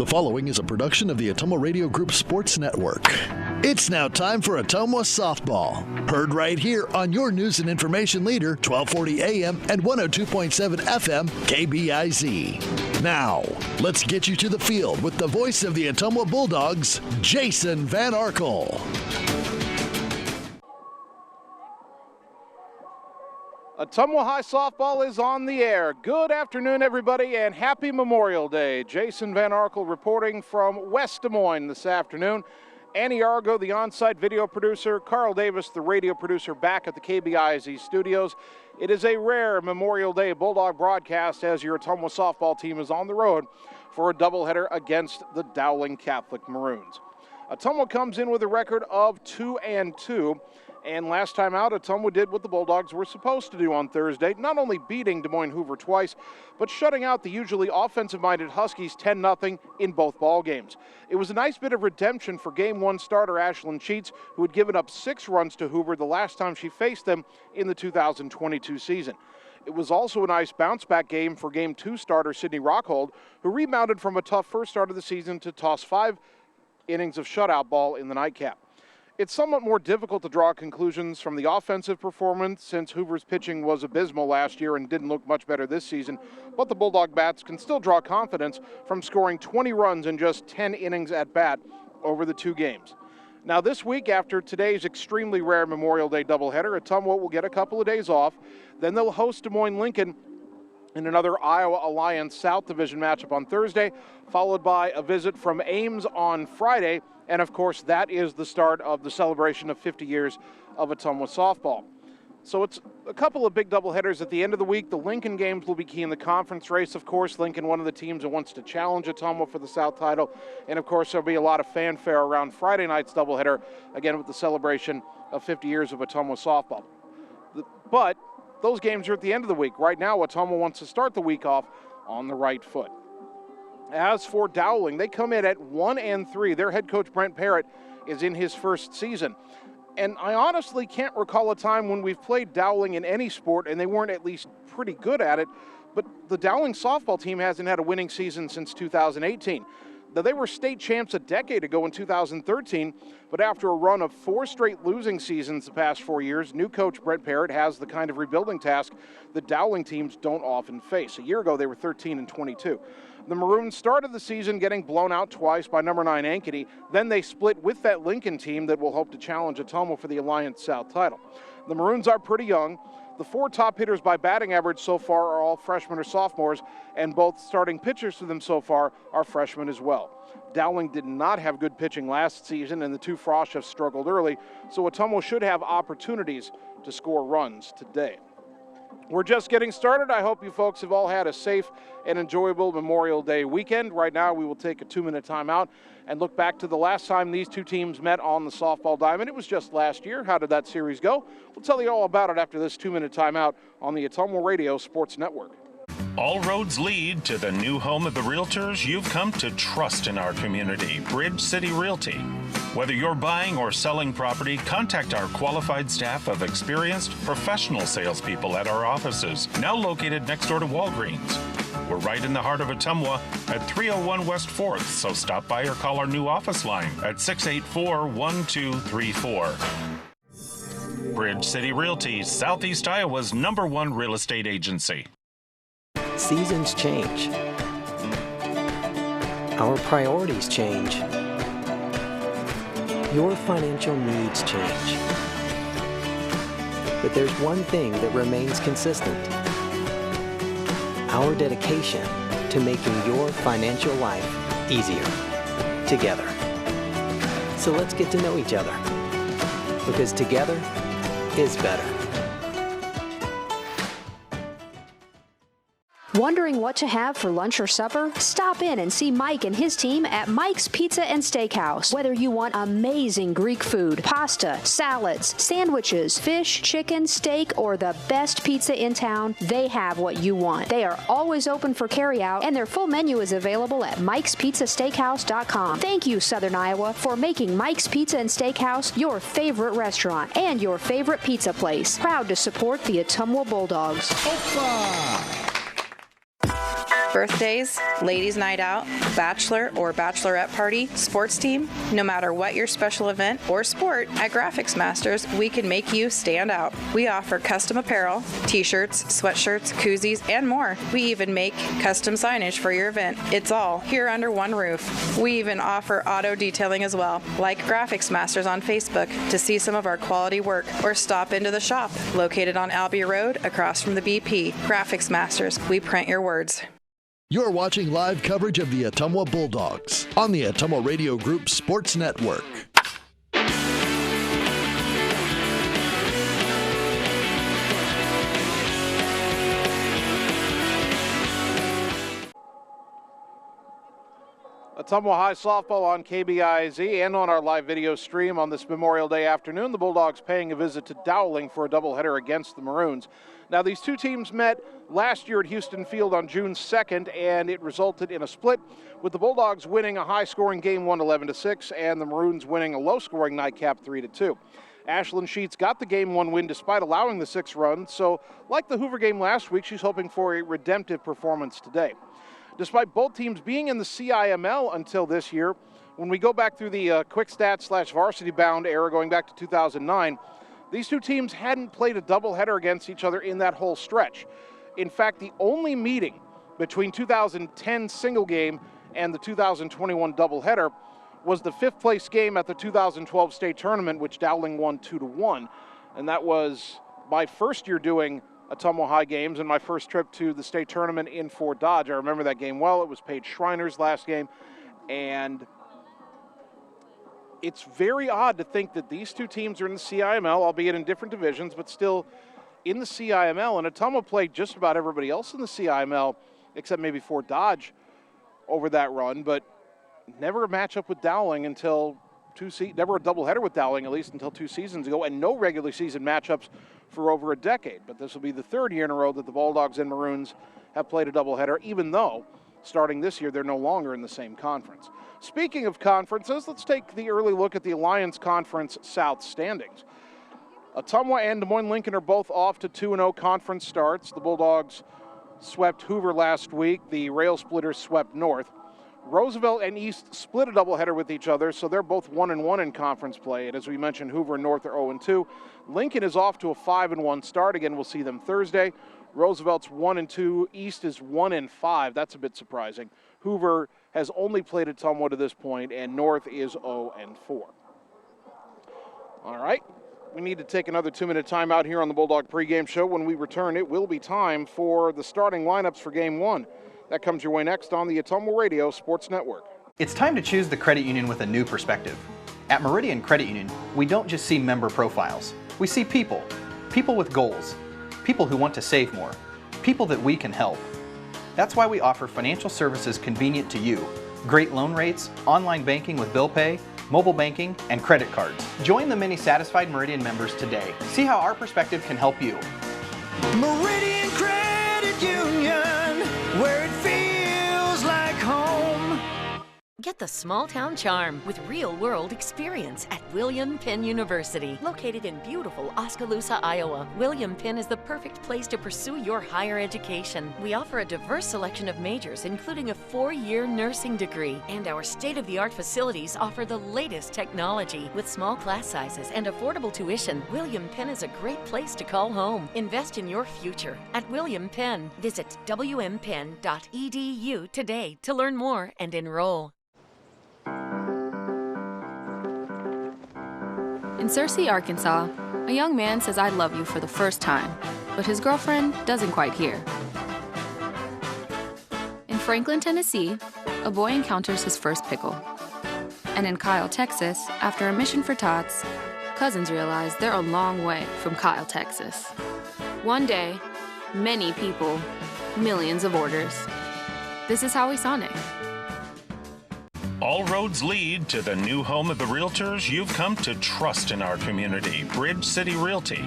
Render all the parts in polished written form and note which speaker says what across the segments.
Speaker 1: The following is a production of the Ottumwa Radio Group Sports Network. It's now time for Ottumwa Softball. Heard right here on your news and information leader, 1240 AM and 102.7 FM, KBIZ. Now, let's get you to the field with the voice of the Ottumwa Bulldogs, Jason Van Arkel.
Speaker 2: Ottumwa High Softball is on the air. Good afternoon, everybody, and happy Memorial Day. Jason Van Arkel reporting from West Des Moines this afternoon. Annie Argo, the on-site video producer, Carl Davis, the radio producer, back at the KBIZ studios. It is a rare Memorial Day Bulldog broadcast as your Ottumwa softball team is on the road for a doubleheader against the Dowling Catholic Maroons. Ottumwa comes in with a record of 2-2. And last time out, Ottumwa did what the Bulldogs were supposed to do on Thursday, not only beating Des Moines Hoover twice, but shutting out the usually offensive-minded Huskies 10-0 in both ball games. It was a nice bit of redemption for Game 1 starter Ashlyn Cheats, who had given up 6 runs to Hoover the last time she faced them in the 2022 season. It was also a nice bounce-back game for Game 2 starter Sydney Rockhold, who rebounded from a tough first start of the season to toss 5 innings of shutout ball in the nightcap. It's somewhat more difficult to draw conclusions from the offensive performance since Hoover's pitching was abysmal last year and didn't look much better this season, but the Bulldog bats can still draw confidence from scoring 20 runs in just 10 innings at bat over the 2 games. Now this week, after today's extremely rare Memorial Day doubleheader, Ottumwa will get a couple of days off. Then they'll host Des Moines Lincoln in another Iowa Alliance South Division matchup on Thursday, followed by a visit from Ames on Friday. And of course, that is the start of the celebration of 50 years of Ottumwa softball. So it's a couple of big doubleheaders at the end of the week. The Lincoln games will be key in the conference race. Of course, Lincoln, one of the teams that wants to challenge Ottumwa for the South title. And of course, there'll be a lot of fanfare around Friday night's doubleheader, again with the celebration of 50 years of Ottumwa softball. But those games are at the end of the week. Right now, Ottumwa wants to start the week off on the right foot. As for Dowling, they come in at 1-3. Their head coach, Brent Parrott, is in his first season. And I honestly can't recall a time when we've played Dowling in any sport and they weren't at least pretty good at it. But the Dowling softball team hasn't had a winning season since 2018. Now, they were state champs a decade ago in 2013, but after a run of 4 straight losing seasons the past 4 years, new coach Brent Parrott has the kind of rebuilding task that Dowling teams don't often face. A year ago, they were 13-22. The Maroons started the season getting blown out twice by number 9 Ankeny. Then they split with that Lincoln team that will hope to challenge Ottumwa for the Alliance South title. The Maroons are pretty young. The 4 top hitters by batting average so far are all freshmen or sophomores, and both starting pitchers for them so far are freshmen as well. Dowling did not have good pitching last season, and the 2 frosh have struggled early, so Ottumwa should have opportunities to score runs today. We're just getting started. I hope you folks have all had a safe and enjoyable Memorial Day weekend. Right now, we will take a 2-minute timeout and look back to the last time these 2 teams met on the softball diamond. It was just last year. How did that series go? We'll tell you all about it after this 2-minute timeout on the Ottumwa Radio Sports Network.
Speaker 3: All roads lead to the new home of the realtors you've come to trust in our community, Bridge City Realty. Whether you're buying or selling property, contact our qualified staff of experienced professional salespeople at our offices, now located next door to Walgreens. We're right in the heart of Ottumwa at 301 West 4th, so stop by or call our new office line at 684-1234. Bridge City Realty, Southeast Iowa's #1 real estate agency.
Speaker 4: Seasons change. Our priorities change. Your financial needs change. But there's one thing that remains consistent: our dedication to making your financial life easier together. So let's get to know each other, because together is better.
Speaker 5: Wondering what to have for lunch or supper? Stop in and see Mike and his team at Mike's Pizza and Steakhouse. Whether you want amazing Greek food, pasta, salads, sandwiches, fish, chicken, steak, or the best pizza in town, they have what you want. They are always open for carryout, and their full menu is available at mikespizzasteakhouse.com. Thank you, Southern Iowa, for making Mike's Pizza and Steakhouse your favorite restaurant and your favorite pizza place. Proud to support the Ottumwa Bulldogs.
Speaker 1: Opa!
Speaker 6: Birthdays, ladies' night out, bachelor or bachelorette party, sports team, no matter what your special event or sport, at Graphics Masters, we can make you stand out. We offer custom apparel, t-shirts, sweatshirts, koozies, and more. We even make custom signage for your event. It's all here under one roof. We even offer auto detailing as well. Like Graphics Masters on Facebook to see some of our quality work, or stop into the shop located on Albee Road across from the BP. Graphics Masters, we print your words.
Speaker 1: You're watching live coverage of the Ottumwa Bulldogs on the Ottumwa Radio Group Sports Network.
Speaker 2: Ottumwa High softball on KBIZ and on our live video stream on this Memorial Day afternoon. The Bulldogs paying a visit to Dowling for a doubleheader against the Maroons. Now, these two teams met last year at Houston Field on June 2nd, and it resulted in a split, with the Bulldogs winning a high-scoring game 1 11-6, and the Maroons winning a low-scoring nightcap 3-2. Ashlyn Sheets got the game 1 win despite allowing the 6 runs, so like the Hoover game last week, she's hoping for a redemptive performance today. Despite both teams being in the CIML until this year, when we go back through the quick stats / varsity bound era going back to 2009, these two teams hadn't played a doubleheader against each other in that whole stretch. In fact, the only meeting between 2010 single game and the 2021 doubleheader was the 5th place game at the 2012 state tournament, which Dowling won 2-1. And that was my first year doing Ottumwa High games and my first trip to the state tournament in Fort Dodge. I remember that game well. It was Paige Schreiner's last game, and it's very odd to think that these two teams are in the CIML, albeit in different divisions, but still in the CIML. And Ottumwa played just about everybody else in the CIML, except maybe Fort Dodge over that run, but never a matchup with Dowling until never a doubleheader with Dowling, at least until 2 seasons ago, and no regular season matchups for over a decade. But this will be the 3rd year in a row that the Bulldogs and Maroons have played a doubleheader, even though starting this year they're no longer in the same conference. Speaking of conferences, let's take the early look at the Alliance Conference South standings. Ottumwa and Des Moines-Lincoln are both off to 2-0 conference starts. The Bulldogs swept Hoover last week. The Rail Splitters swept North. Roosevelt and East split a doubleheader with each other, so they're both 1-1 in conference play. And as we mentioned, Hoover and North are 0-2. Lincoln is off to a 5-1 start. Again, we'll see them Thursday. Roosevelt's 1-2. East is 1-5. That's a bit surprising. Hoover has only played Ottumwa to this point, and North is 0-4. All right. We need to take another 2-minute timeout here on the Bulldog pregame show. When we return, it will be time for the starting lineups for Game 1. That comes your way next on the Ottumwa Radio Sports Network.
Speaker 7: It's time to choose the credit union with a new perspective. At Meridian Credit Union, we don't just see member profiles. We see people. People with goals. People who want to save more. People that we can help. That's why we offer financial services convenient to you. Great loan rates, online banking with bill pay, mobile banking, and credit cards. Join the many satisfied Meridian members today. See how our perspective can help you.
Speaker 8: Meridian Credit Union, where it feels like home.
Speaker 9: Get the small town charm with real-world experience at William Penn University. Located in beautiful Oskaloosa, Iowa, William Penn is the perfect place to pursue your higher education. We offer a diverse selection of majors, including a 4-year nursing degree, and our state-of-the-art facilities offer the latest technology. With small class sizes and affordable tuition, William Penn is a great place to call home. Invest in your future at William Penn. Visit wmpenn.edu today to learn more and enroll.
Speaker 10: In Searcy, Arkansas, a young man says I love you for the first time, but his girlfriend doesn't quite hear. In Franklin, Tennessee, a boy encounters his first pickle. And in Kyle, Texas, after a mission for tots, cousins realize they're a long way from Kyle, Texas. One day, many people, millions of orders. This is Howie Sonic.
Speaker 3: All roads lead to the new home of the realtors you've come to trust in our community, Bridge City Realty.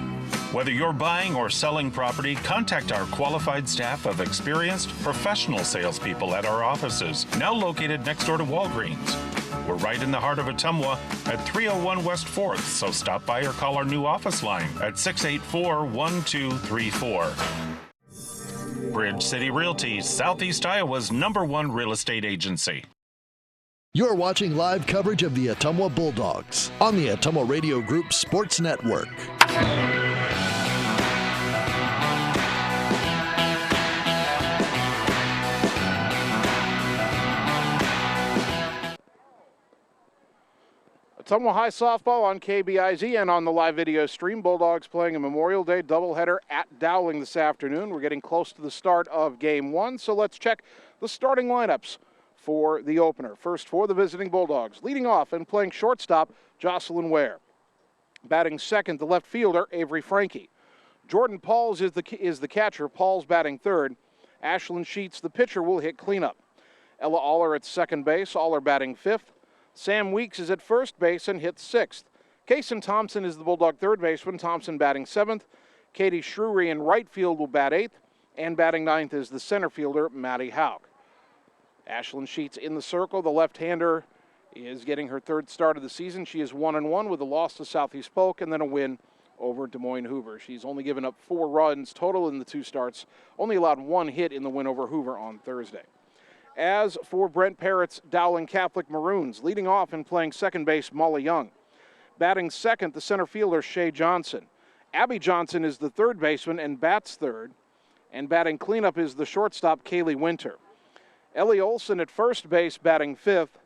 Speaker 3: Whether you're buying or selling property, contact our qualified staff of experienced professional salespeople at our offices, now located next door to Walgreens. We're right in the heart of Ottumwa at 301 West 4th, so stop by or call our new office line at 684-1234. Bridge City Realty, Southeast Iowa's #1 real estate agency.
Speaker 1: You're watching live coverage of the Ottumwa Bulldogs on the Ottumwa Radio Group Sports Network.
Speaker 2: Ottumwa High softball on KBIZ and on the live video stream. Bulldogs playing a Memorial Day doubleheader at Dowling this afternoon. We're getting close to the start of Game 1, so let's check the starting lineups for the opener. First for the visiting Bulldogs. Leading off and playing shortstop, Jocelyn Ware. Batting second, the left fielder, Avery Frankie. Jordan Pauls is the catcher. Pauls batting third. Ashlyn Sheets, the pitcher, will hit cleanup. Ella Aller at second base. Aller batting fifth. Sam Weeks is at first base and hits sixth. Kaysen Thompson is the Bulldog third baseman. Thompson batting seventh. Katie Shrewery in right field will bat eighth. And batting ninth is the center fielder, Maddie Hauk. Ashlyn Sheets in the circle. The left-hander is getting her third start of the season. She is 1-1 with a loss to Southeast Polk and then a win over Des Moines Hoover. She's only given up 4 runs total in the 2 starts, only allowed 1 hit in the win over Hoover on Thursday. As for Brent Parrott's Dowling Catholic Maroons, leading off and playing second base, Molly Young. Batting second, the center fielder, Shay Johnson. Abby Johnson is the third baseman and bats third. And batting cleanup is the shortstop, Kaylee Winter. Ellie Olson at first base batting fifth.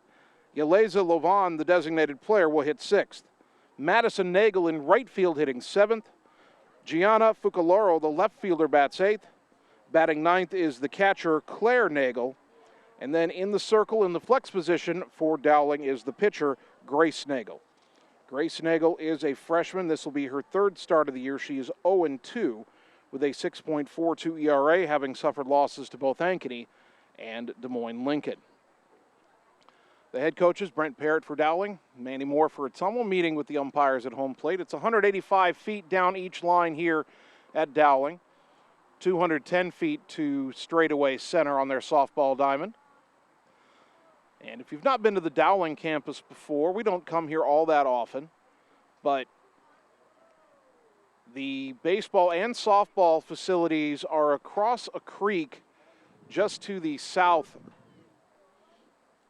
Speaker 2: Yeleza Lovan, the designated player, will hit sixth. Madison Nagel in right field hitting seventh. Gianna Fucaloro, the left fielder, bats eighth. Batting ninth is the catcher, Claire Nagel. And then in the circle in the flex position for Dowling is the pitcher, Grace Nagel. Grace Nagel is a freshman. This will be her third start of the year. She is 0-2 with a 6.42 ERA, having suffered losses to both Ankeny and Des Moines Lincoln. The head coaches, Brent Parrott for Dowling, Manny Moore for Ottumwa, meeting with the umpires at home plate. It's 185 feet down each line here at Dowling. 210 feet to straightaway center on their softball diamond. And if you've not been to the Dowling campus before, we don't come here all that often, but the baseball and softball facilities are across a creek just to the south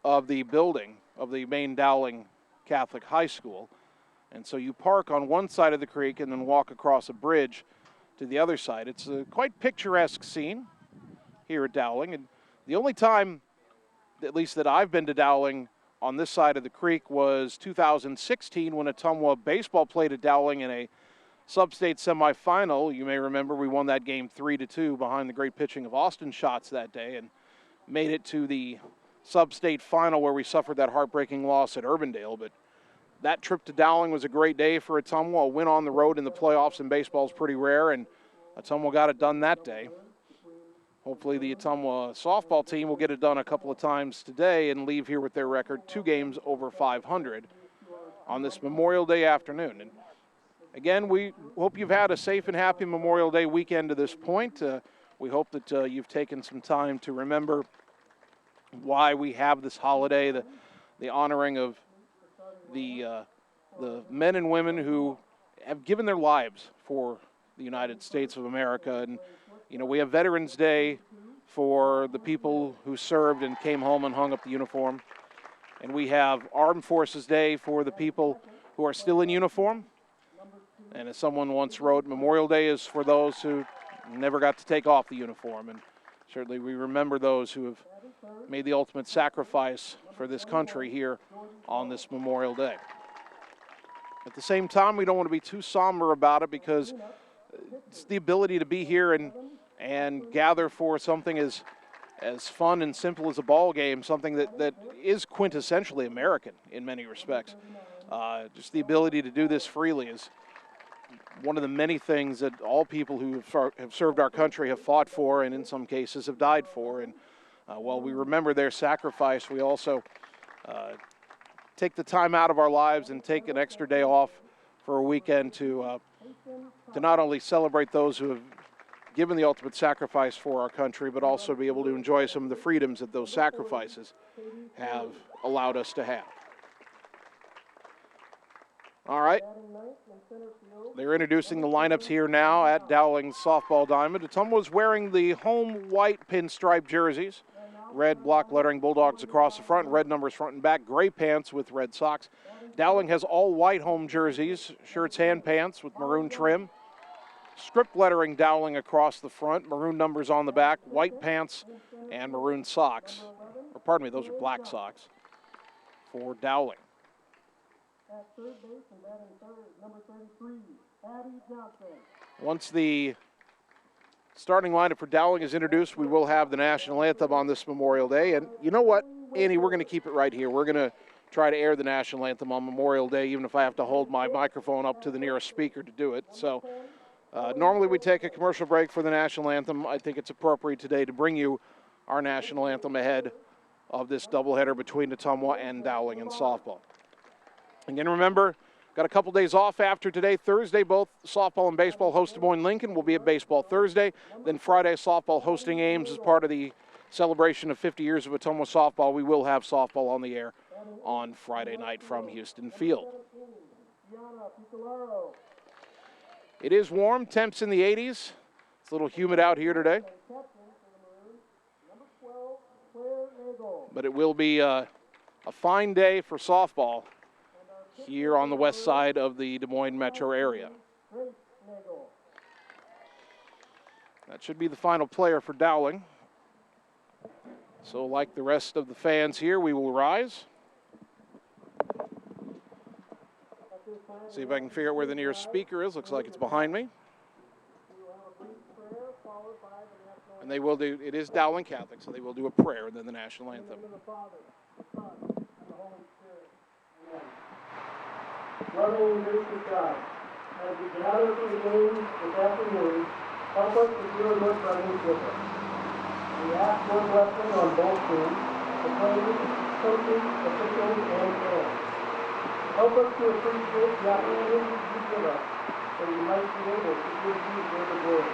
Speaker 2: of the building of the main Dowling Catholic High School. And so you park on one side of the creek and then walk across a bridge to the other side. It's a quite picturesque scene here at Dowling. And the only time, at least that I've been to Dowling on this side of the creek, was 2016 when Ottumwa baseball played at Dowling in a sub-state semifinal. You may remember we won that game 3-2 behind the great pitching of Austin Schatz that day and made it to the sub-state final where we suffered that heartbreaking loss at Urbandale. But that trip to Dowling was a great day for Ottumwa. A win on the road in the playoffs in baseball is pretty rare, and Ottumwa got it done that day. Hopefully the Ottumwa softball team will get it done a couple of times today and leave here with their record 2 games over 500 on this Memorial Day afternoon. And again, we hope you've had a safe and happy Memorial Day weekend to this point. We hope that you've taken some time to remember why we have this holiday, the honoring of the men and women who have given their lives for the United States of America. And you know, we have Veterans Day for the people who served and came home and hung up the uniform. And we have Armed Forces Day for the people who are still in uniform. And as someone once wrote, Memorial Day is for those who never got to take off the uniform. And certainly we remember those who have made the ultimate sacrifice for this country here on this Memorial Day. At the same time, we don't want to be too somber about it, because it's the ability to be here and gather for something as fun and simple as a ball game, something that is quintessentially American in many respects. Just the ability to do this freely is one of the many things that all people who have served our country have fought for, and in some cases have died for. And while we remember their sacrifice, we also take the time out of our lives and take an extra day off for a weekend to not only celebrate those who have given the ultimate sacrifice for our country, but also be able to enjoy some of the freedoms that those sacrifices have allowed us to have. All right. They're introducing the lineups here now at Dowling's softball diamond. Ottumwa's wearing the home white pinstripe jerseys. Red block lettering Bulldogs across the front, red numbers front and back, gray pants with red socks. Dowling has all white home jerseys, shirts and pants with maroon trim. Script lettering Dowling across the front, maroon numbers on the back, white pants and maroon socks. Or pardon me, those are black socks for Dowling.
Speaker 11: At third base and batting third, number 33, Abby Johnson.
Speaker 2: Once the starting lineup for Dowling is introduced, we will have the national anthem on this Memorial Day. And you know what, Annie, we're going to keep it right here. We're going to try to air the national anthem on Memorial Day, even if I have to hold my microphone up to the nearest speaker to do it. So normally we take a commercial break for the national anthem. I think it's appropriate today to bring you our national anthem ahead of this doubleheader between Ottumwa and Dowling in softball. Again, remember, got a couple days off after today. Thursday, both softball and baseball host Des Moines Lincoln. Will be at baseball Thursday. Then Friday, softball hosting Ames as part of the celebration of 50 years of Ottumwa softball. We will have softball on the air on Friday night from Houston Field. It is warm, temps in the 80s. It's a little humid out here today. But it will be a fine day for softball here on the west side of the Des Moines metro area. That should be the final player for Dowling. So like the rest of the fans here, we will rise. See if I can figure out where the nearest speaker is. Looks like it's behind me. And they will do, it is Dowling Catholic, so they will do a prayer and then the national anthem.
Speaker 11: Loving and gracious God, as we gather for the game this afternoon, help us to do your presence with us. We ask your blessing on both teams, the players, coaches, officials, and fans. Help us to appreciate the opportunities you give us, so we might be able to give you greater glory.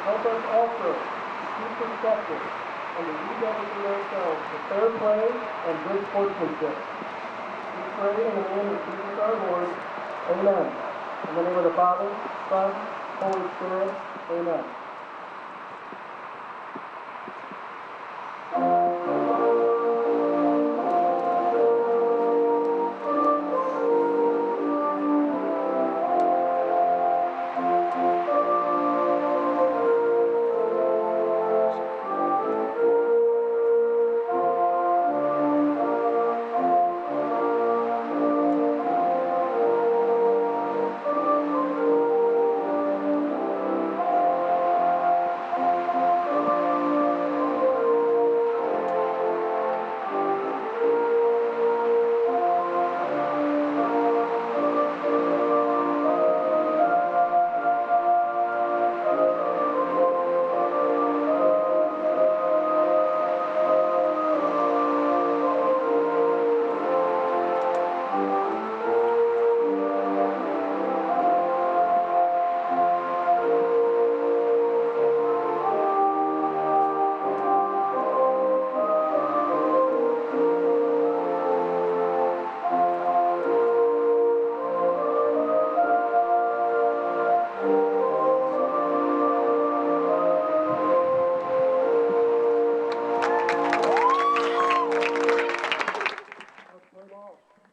Speaker 11: Help us also to keep perspective and to rededicate ourselves to fair play and good sportsmanship. We pray in the name of Jesus our Lord. Amen. In the name of the Father, Son, Holy Spirit. Amen.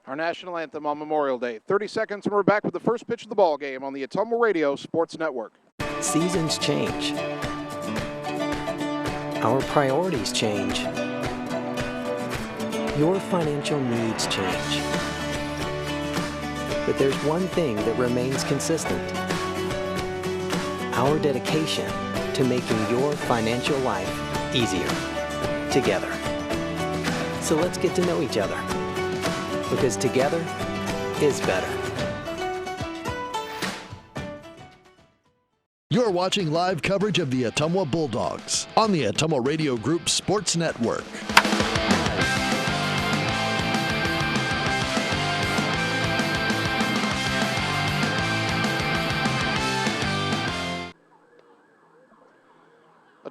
Speaker 2: Our national anthem on Memorial Day. 30 seconds and we're back with the first pitch of the ball game on the Ottumwa Radio Sports Network.
Speaker 4: Seasons change. Our priorities change. Your financial needs change. But there's one thing that remains consistent. Our dedication to making your financial life easier together. So let's get to know each other, because together is better.
Speaker 1: You're watching live coverage of the Ottumwa Bulldogs on the Ottumwa Radio Group Sports Network.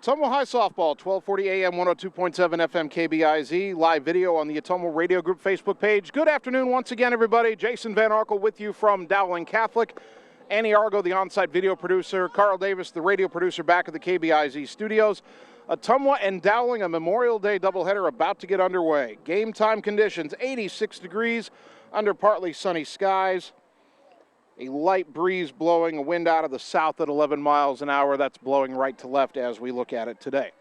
Speaker 2: Ottumwa High Softball, 1240 AM, 102.7 FM KBIZ. Live video on the Ottumwa Radio Group Facebook page. Good afternoon once again, everybody. Jason Van Arkel with you from Dowling Catholic. Annie Argo, the on-site video producer. Carl Davis, the radio producer, back at the KBIZ studios. Ottumwa and Dowling, a Memorial Day doubleheader about to get underway. Game time conditions, 86 degrees under partly sunny skies. A light breeze blowing, a wind out of the south at 11 miles an hour. That's blowing right to left as we look at it today.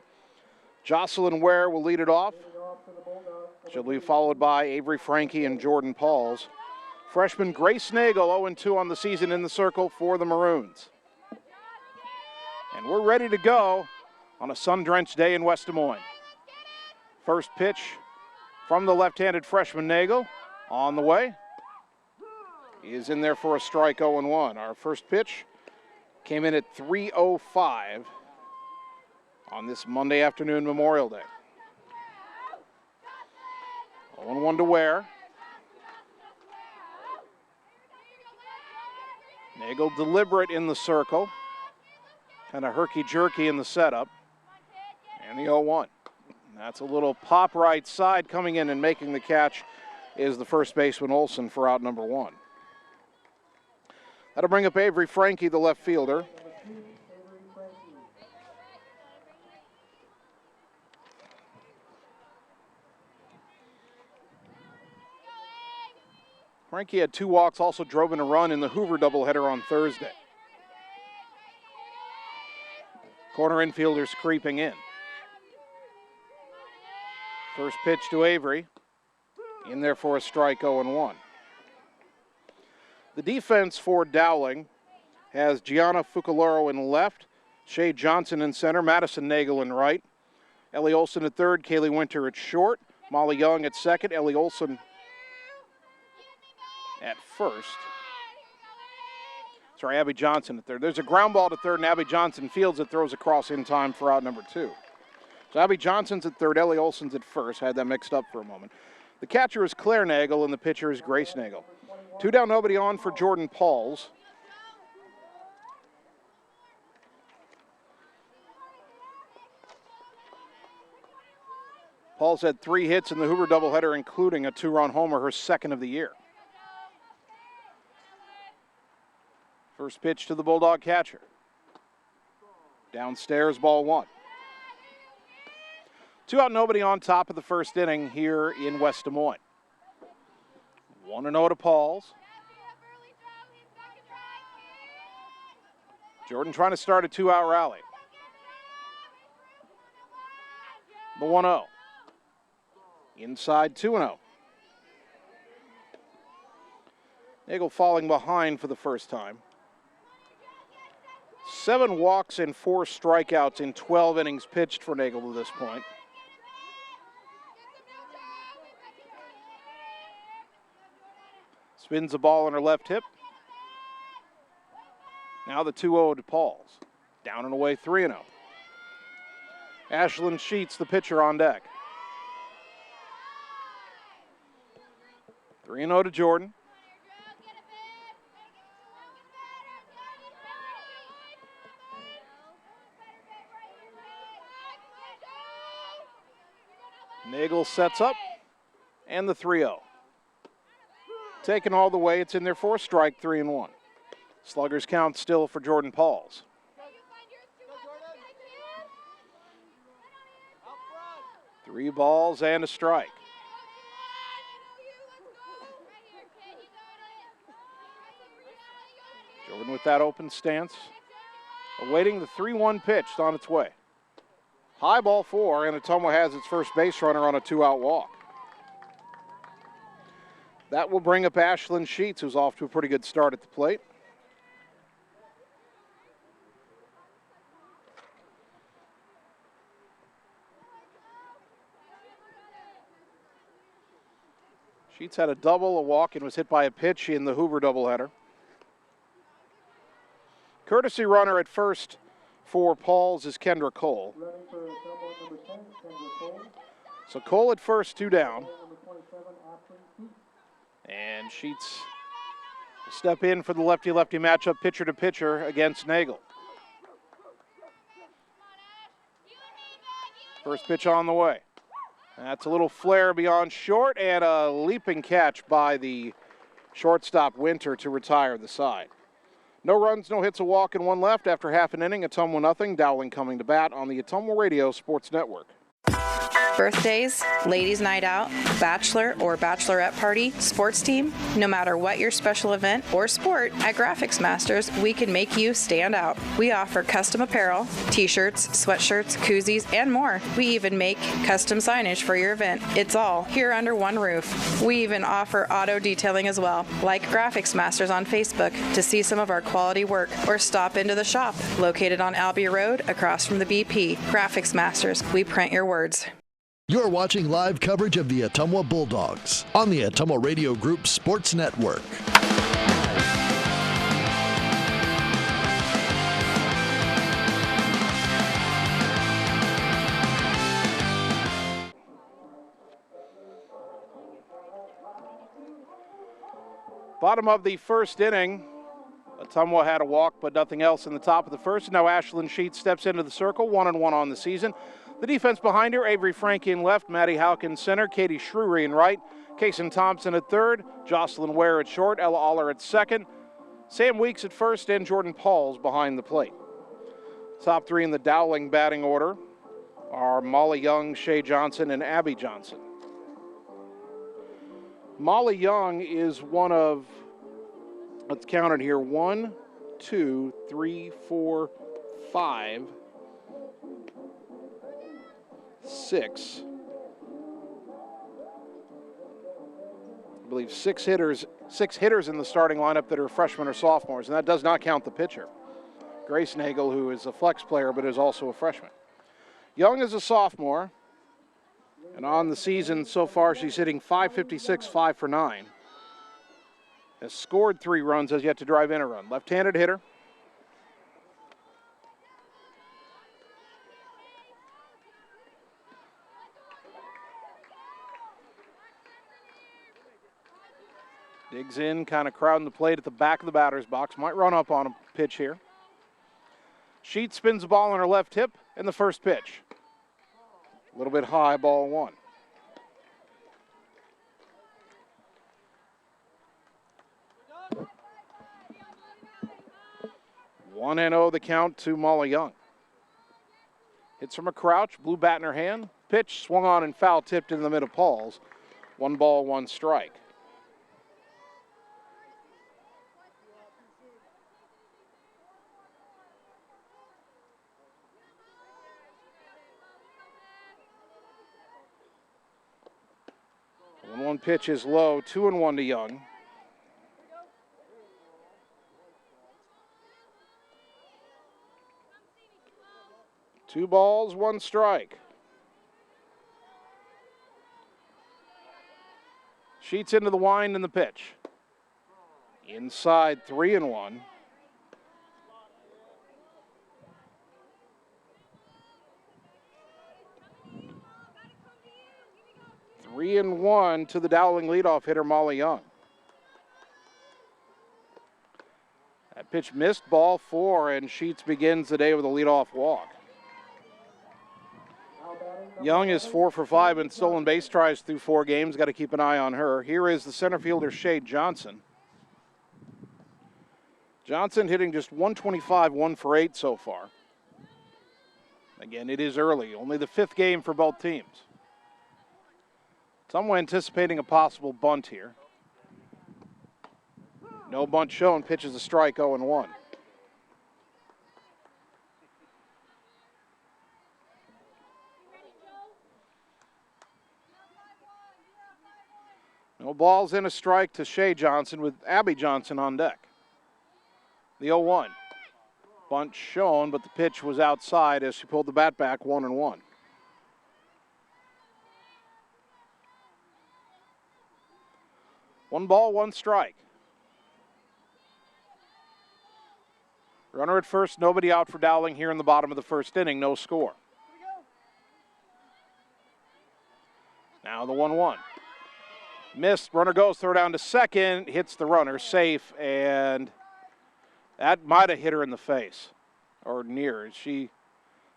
Speaker 2: Jocelyn Ware will lead it off. She'll be followed by Avery Frankie and Jordan Pauls. Freshman Grace Nagel, 0-2 on the season in the circle for the Maroons. And we're ready to go on a sun-drenched day in West Des Moines. First pitch from the left-handed freshman Nagel on the way. He is in there for a strike, 0-1. Our first pitch came in at 3:05 on this Monday afternoon, Memorial Day. 0-1 to Ware. Nagel deliberate in the circle. Kind of herky-jerky in the setup. And the 0-1. That's a little pop right side. Coming in and making the catch is the first baseman Olson for out number 1. That'll bring up Avery Frankie, the left fielder. Frankie had 2 walks, also drove in a run in the Hoover doubleheader on Thursday. Corner infielders creeping in. First pitch to Avery. In there for a strike, 0-1. The defense for Dowling has Gianna Fucaloro in left, Shay Johnson in center, Madison Nagel in right, Ellie Olson at third, Kaylee Winter at short, Molly Young at second, Ellie Olson at first. Sorry, Abby Johnson at third. There's a ground ball to third, and Abby Johnson fields it, throws across in time for out number 2. So Abby Johnson's at third, Ellie Olson's at first. Had that mixed up for a moment. The catcher is Claire Nagel, and the pitcher is Grace Nagel. 2 down, nobody on for Jordan Pauls. Pauls had 3 hits in the Hoover doubleheader, including a 2-run homer, her second of the year. First pitch to the Bulldog catcher. Downstairs, ball 1. 2 out, nobody on, top of the first inning here in West Des Moines. 1-0 to Pauls. Jordan trying to start a 2-out rally. The 1-0. Inside, 2-0. Nagel falling behind for the first time. 7 walks and 4 strikeouts in 12 innings pitched for Nagel to this point. Spins the ball on her left hip. Now the 2-0 to Pauls. Down and away, 3-0. Ashlyn Sheets, the pitcher, on deck. 3-0 to Jordan. Nagel sets up, and the 3-0. Taken all the way, it's in there for a strike, 3-1. Sluggers count still for Jordan Pauls. Three balls and a strike. Jordan with that open stance, awaiting the 3-1 pitch. It's on its way. High ball 4, and Ottumwa has its first base runner on a 2-out walk. That will bring up Ashlyn Sheets, who's off to a pretty good start at the plate. Sheets had a double, a walk, and was hit by a pitch in the Hoover doubleheader. Courtesy runner at first for Pauls is Kendra Cole. So Cole at first, 2 down. And Sheets will step in for the lefty-lefty matchup, pitcher to pitcher against Nagel. First pitch on the way. That's a little flare beyond short and a leaping catch by the shortstop Winter to retire the side. No runs, no hits, a walk, and one left after half an inning. Ottumwa nothing. Dowling coming to bat on the Ottumwa Radio Sports Network.
Speaker 6: Birthdays, ladies' night out, bachelor or bachelorette party, sports team, no matter what your special event or sport, at Graphics Masters, we can make you stand out. We offer custom apparel, t-shirts, sweatshirts, koozies, and more. We even make custom signage for your event. It's all here under one roof. We even offer auto detailing as well. Like Graphics Masters on Facebook to see some of our quality work, or stop into the shop located on Albee Road across from the BP. Graphics Masters, we print your words.
Speaker 1: You're watching live coverage of the Ottumwa Bulldogs on the Ottumwa Radio Group Sports Network.
Speaker 2: Bottom of the first inning. Ottumwa had a walk, but nothing else in the top of the first. Now Ashlyn Sheets steps into the circle, 1-1 on the season. The defense behind her, Avery Frankie in left, Maddie Howkins center, Katie Shrewery in right, Kaysen Thompson at third, Jocelyn Ware at short, Ella Aller at second, Sam Weeks at first, and Jordan Pauls behind the plate. Top three in the Dowling batting order are Molly Young, Shay Johnson, and Abby Johnson. Molly Young is one of, let's count it here, 1, 2, 3, 4, 5, 6, I believe six hitters in the starting lineup that are freshmen or sophomores, and that does not count the pitcher, Grace Nagel, who is a flex player but is also a freshman. Young is a sophomore, and on the season so far she's hitting .556, 5 for 9. Has scored 3 runs, has yet to drive in a run. Left-handed hitter. Digs in, kind of crowding the plate at the back of the batter's box. Might run up on a pitch here. Sheets spins the ball on her left hip, and the first pitch. A little bit high, ball 1. One and 0 the count to Molly Young. Hits from a crouch, blue bat in her hand. Pitch swung on and foul tipped in the mid of Pauls. 1 ball, 1 strike. One pitch is low, 2-1 to Young. Two balls, 1 strike. Sheets into the wind and the pitch. Inside, 3-1. Three and 1 to the Dowling leadoff hitter, Molly Young. That pitch missed, ball 4, and Sheets begins the day with a leadoff walk. Young is 4 for 5 in stolen base tries through 4 games. Got to keep an eye on her. Here is the center fielder, Shay Johnson. Johnson hitting just 125, 1 for 8 so far. Again, it is early. Only the 5th game for both teams. Someone anticipating a possible bunt here. No bunt shown. Pitches a strike, 0-1. No balls in, a strike to Shay Johnson with Abby Johnson on deck. The 0-1. Bunt shown, but the pitch was outside as she pulled the bat back, 1-1. One ball, 1 strike. Runner at first, nobody out for Dowling here in the bottom of the first inning, no score. Now the 1-1. Missed, runner goes, throw down to second, hits the runner, safe, and that might have hit her in the face, or near. She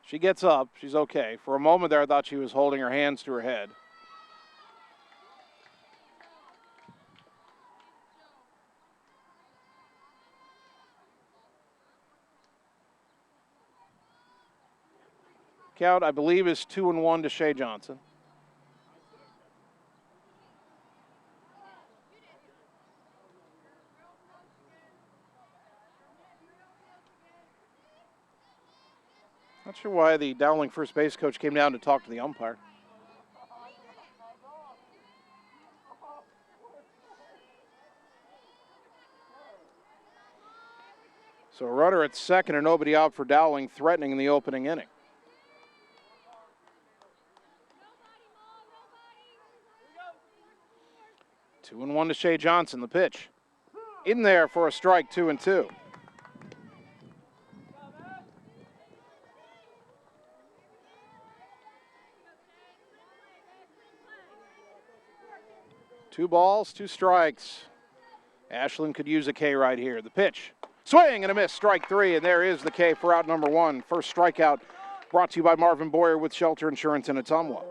Speaker 2: She gets up. She's okay. For a moment there, I thought she was holding her hands to her head. Count, I believe, is 2-1 to Shea Johnson. Not sure why the Dowling first base coach came down to talk to the umpire. So a runner at second and nobody out for Dowling, threatening in the opening inning. Two and one to Shea Johnson, the pitch. In there for a strike, 2-2. Two balls, two strikes. Ashland could use a K right here. The pitch. Swing and a miss, strike three, and there is the K for out number one. First strikeout brought to you by Marvin Boyer with Shelter Insurance in Ottumwa.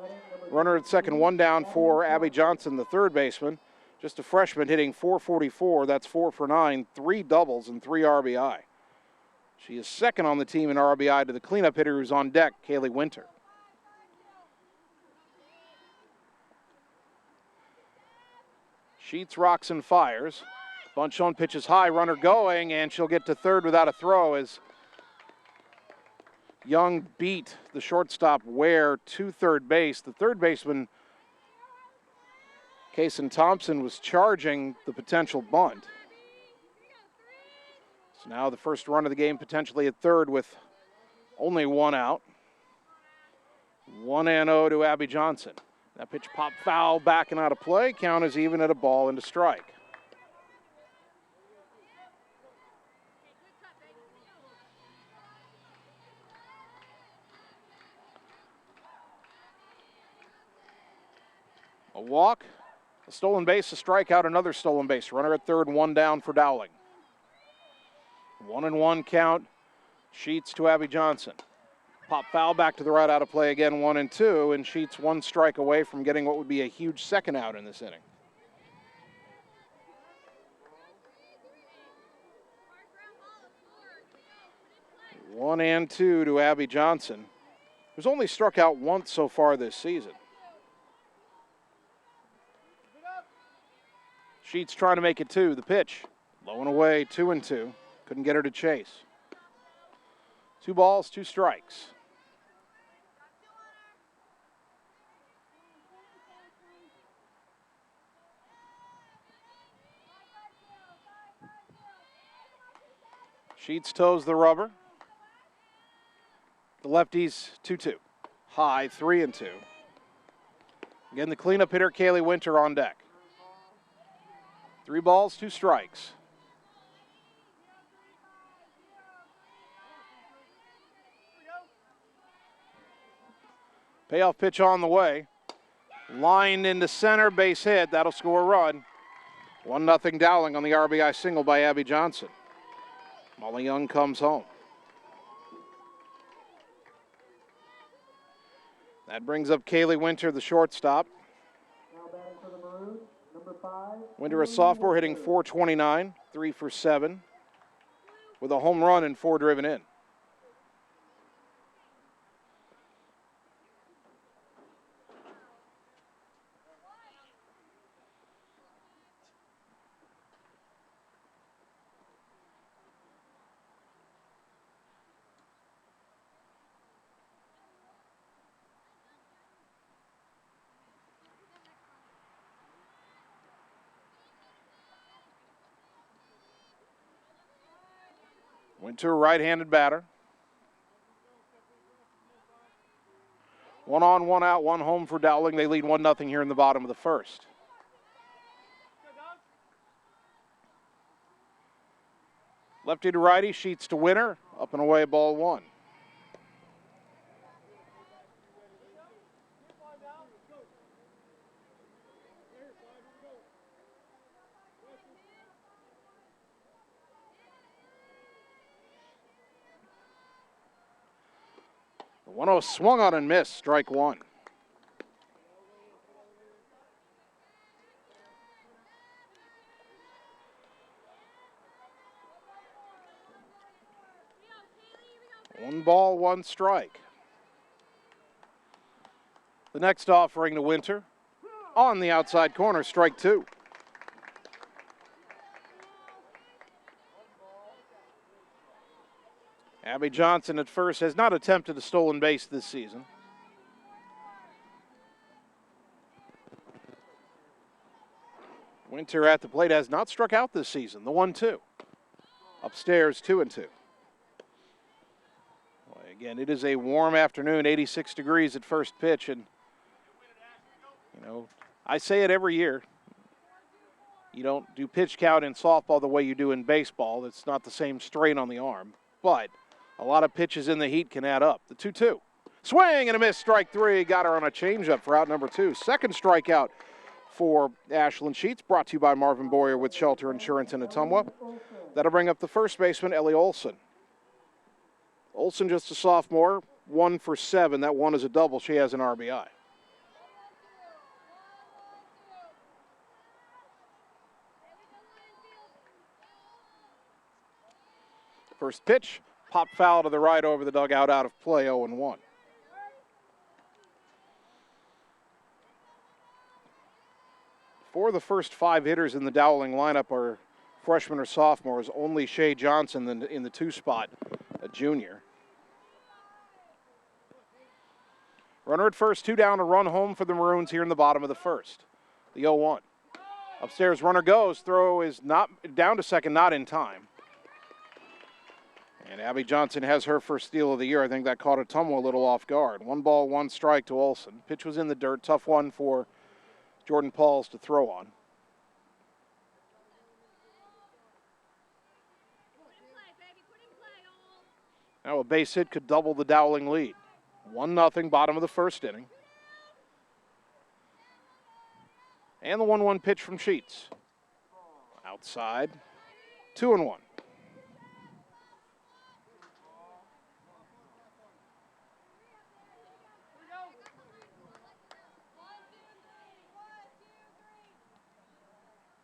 Speaker 2: Runner at second, one down for Abby Johnson, the third baseman. Just a freshman hitting .444. That's 4 for 9, 3 doubles and 3 RBI. She is second on the team in RBI to the cleanup hitter who's on deck, Kaylee Winter. Sheets, rocks, and fires. Bunch on pitches high, runner going, and she'll get to third without a throw as Young beat the shortstop Ware to third base. The third baseman, Kaysen Thompson, was charging the potential bunt. So now the first run of the game potentially at third with only one out. 1-0 to Abby Johnson. That pitch popped foul, backing out of play. Count is even at a ball and a strike. A walk, a stolen base, a strikeout, another stolen base. Runner at third, one down for Dowling. 1-1 count. Sheets to Abby Johnson. Pop foul back to the right, out of play again, 1-2, and Sheets one strike away from getting what would be a huge second out in this inning. One and two to Abby Johnson, who's only struck out once so far this season. Sheets trying to make it two. The pitch, low and away, 2-2. Couldn't get her to chase. 2 balls, 2 strikes. Sheets toes the rubber. The lefties 2-2. High 3-2. Again, the cleanup hitter, Kaylee Winter, on deck. 3 balls, 2 strikes. Payoff pitch on the way. Lined into center, base hit. That'll score a run. 1-0 Dowling on the RBI single by Abby Johnson. Molly Young comes home. That brings up Kaylee Winter, the shortstop.
Speaker 11: Now batting for the Maroons, number 5.
Speaker 2: Winter, a sophomore, hitting .429, 3 for 7, with a home run and 4 driven in. Winter, right-handed batter. 1 on, 1 out, 1 home for Dowling. They lead 1-0 here in the bottom of the first. Lefty to righty, Sheets to Winter. Up and away, ball 1. 1-0 swung on and missed, strike one. One ball, one strike. The next offering to Winter. On the outside corner, strike two. Abby Johnson at first has not attempted a stolen base this season. Winter at the plate has not struck out this season, the 1-2. Upstairs, 2-2. Again, it is a warm afternoon, 86 degrees at first pitch, and you know, I say it every year. You don't do pitch count in softball the way you do in baseball. It's not the same strain on the arm, but a lot of pitches in the heat can add up. The 2-2. Swing and a miss, strike three. Got her on a changeup for out number two. Second strikeout for Ashlyn Sheets, brought to you by Marvin Boyer with Shelter Insurance in Ottumwa. That'll bring up the first baseman, Ellie Olson. Olson, just a sophomore, 1 for 7. That one is a double. She has an RBI. First pitch, pop foul to the right over the dugout, out of play, 0-1. Four of the first 5 hitters in the Dowling lineup are freshmen or sophomores. Only Shea Johnson in the 2 spot, a junior. Runner at first, 2 down, a run home for the Maroons here in the bottom of the first. The 0-1. Upstairs, runner goes. Throw is not down to second, not in time. And Abby Johnson has her first steal of the year. I think that caught Ottumwa a little off guard. 1 ball, 1 strike to Olson. Pitch was in the dirt. Tough one for Jordan Pauls to throw on. Now a base hit could double the Dowling lead. 1-0, bottom of the first inning. And the 1-1 pitch from Sheets. Outside, 2-1.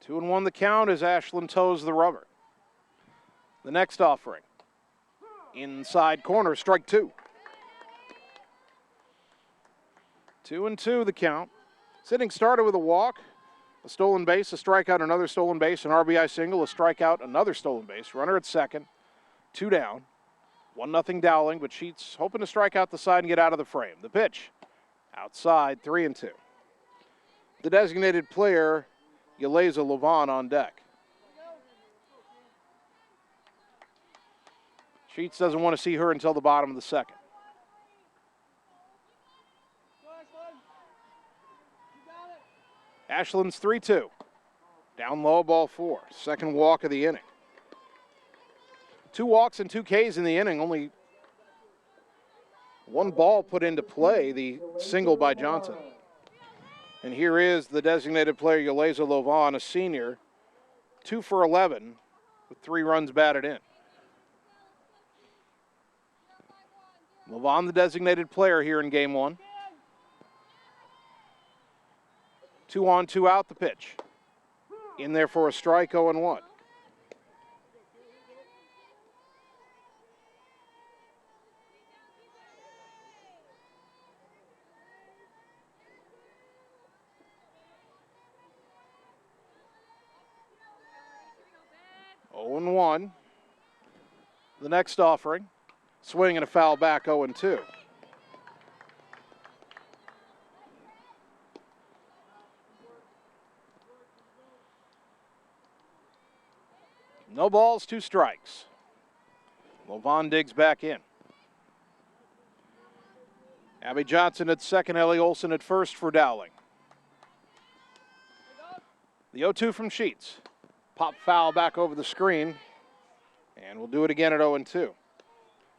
Speaker 2: Two and 1 the count as Ashlyn toes the rubber. The next offering. Inside corner, strike 2. 2-2 the count. Sitting started with a walk, a stolen base, a strikeout, another stolen base, an RBI single, a strikeout, another stolen base. Runner at second, 2 down. 1-0 Dowling, but Sheets hoping to strike out the side and get out of the frame. The pitch, outside, 3-2. The designated player, Yeleza Levon, on deck. Sheets doesn't want to see her until the bottom of the second. Ashlyn's 3-2. Down low, ball 4. Second walk of the inning. 2 walks and 2 Ks in the inning. Only 1 ball put into play, the single by Johnson. And here is the designated player, Yeleza Lovan, a senior, 2 for 11 with 3 runs batted in. Lovan, the designated player here in game 1. 2 on, 2 out, the pitch. In there for a strike, 0-1. The next offering, swing and a foul back, 0-2. No balls, 2 strikes. Lovan digs back in. Abby Johnson at second, Ellie Olson at first for Dowling. The 0-2 from Sheets. Pop foul back over the screen. And we'll do it again at 0-2.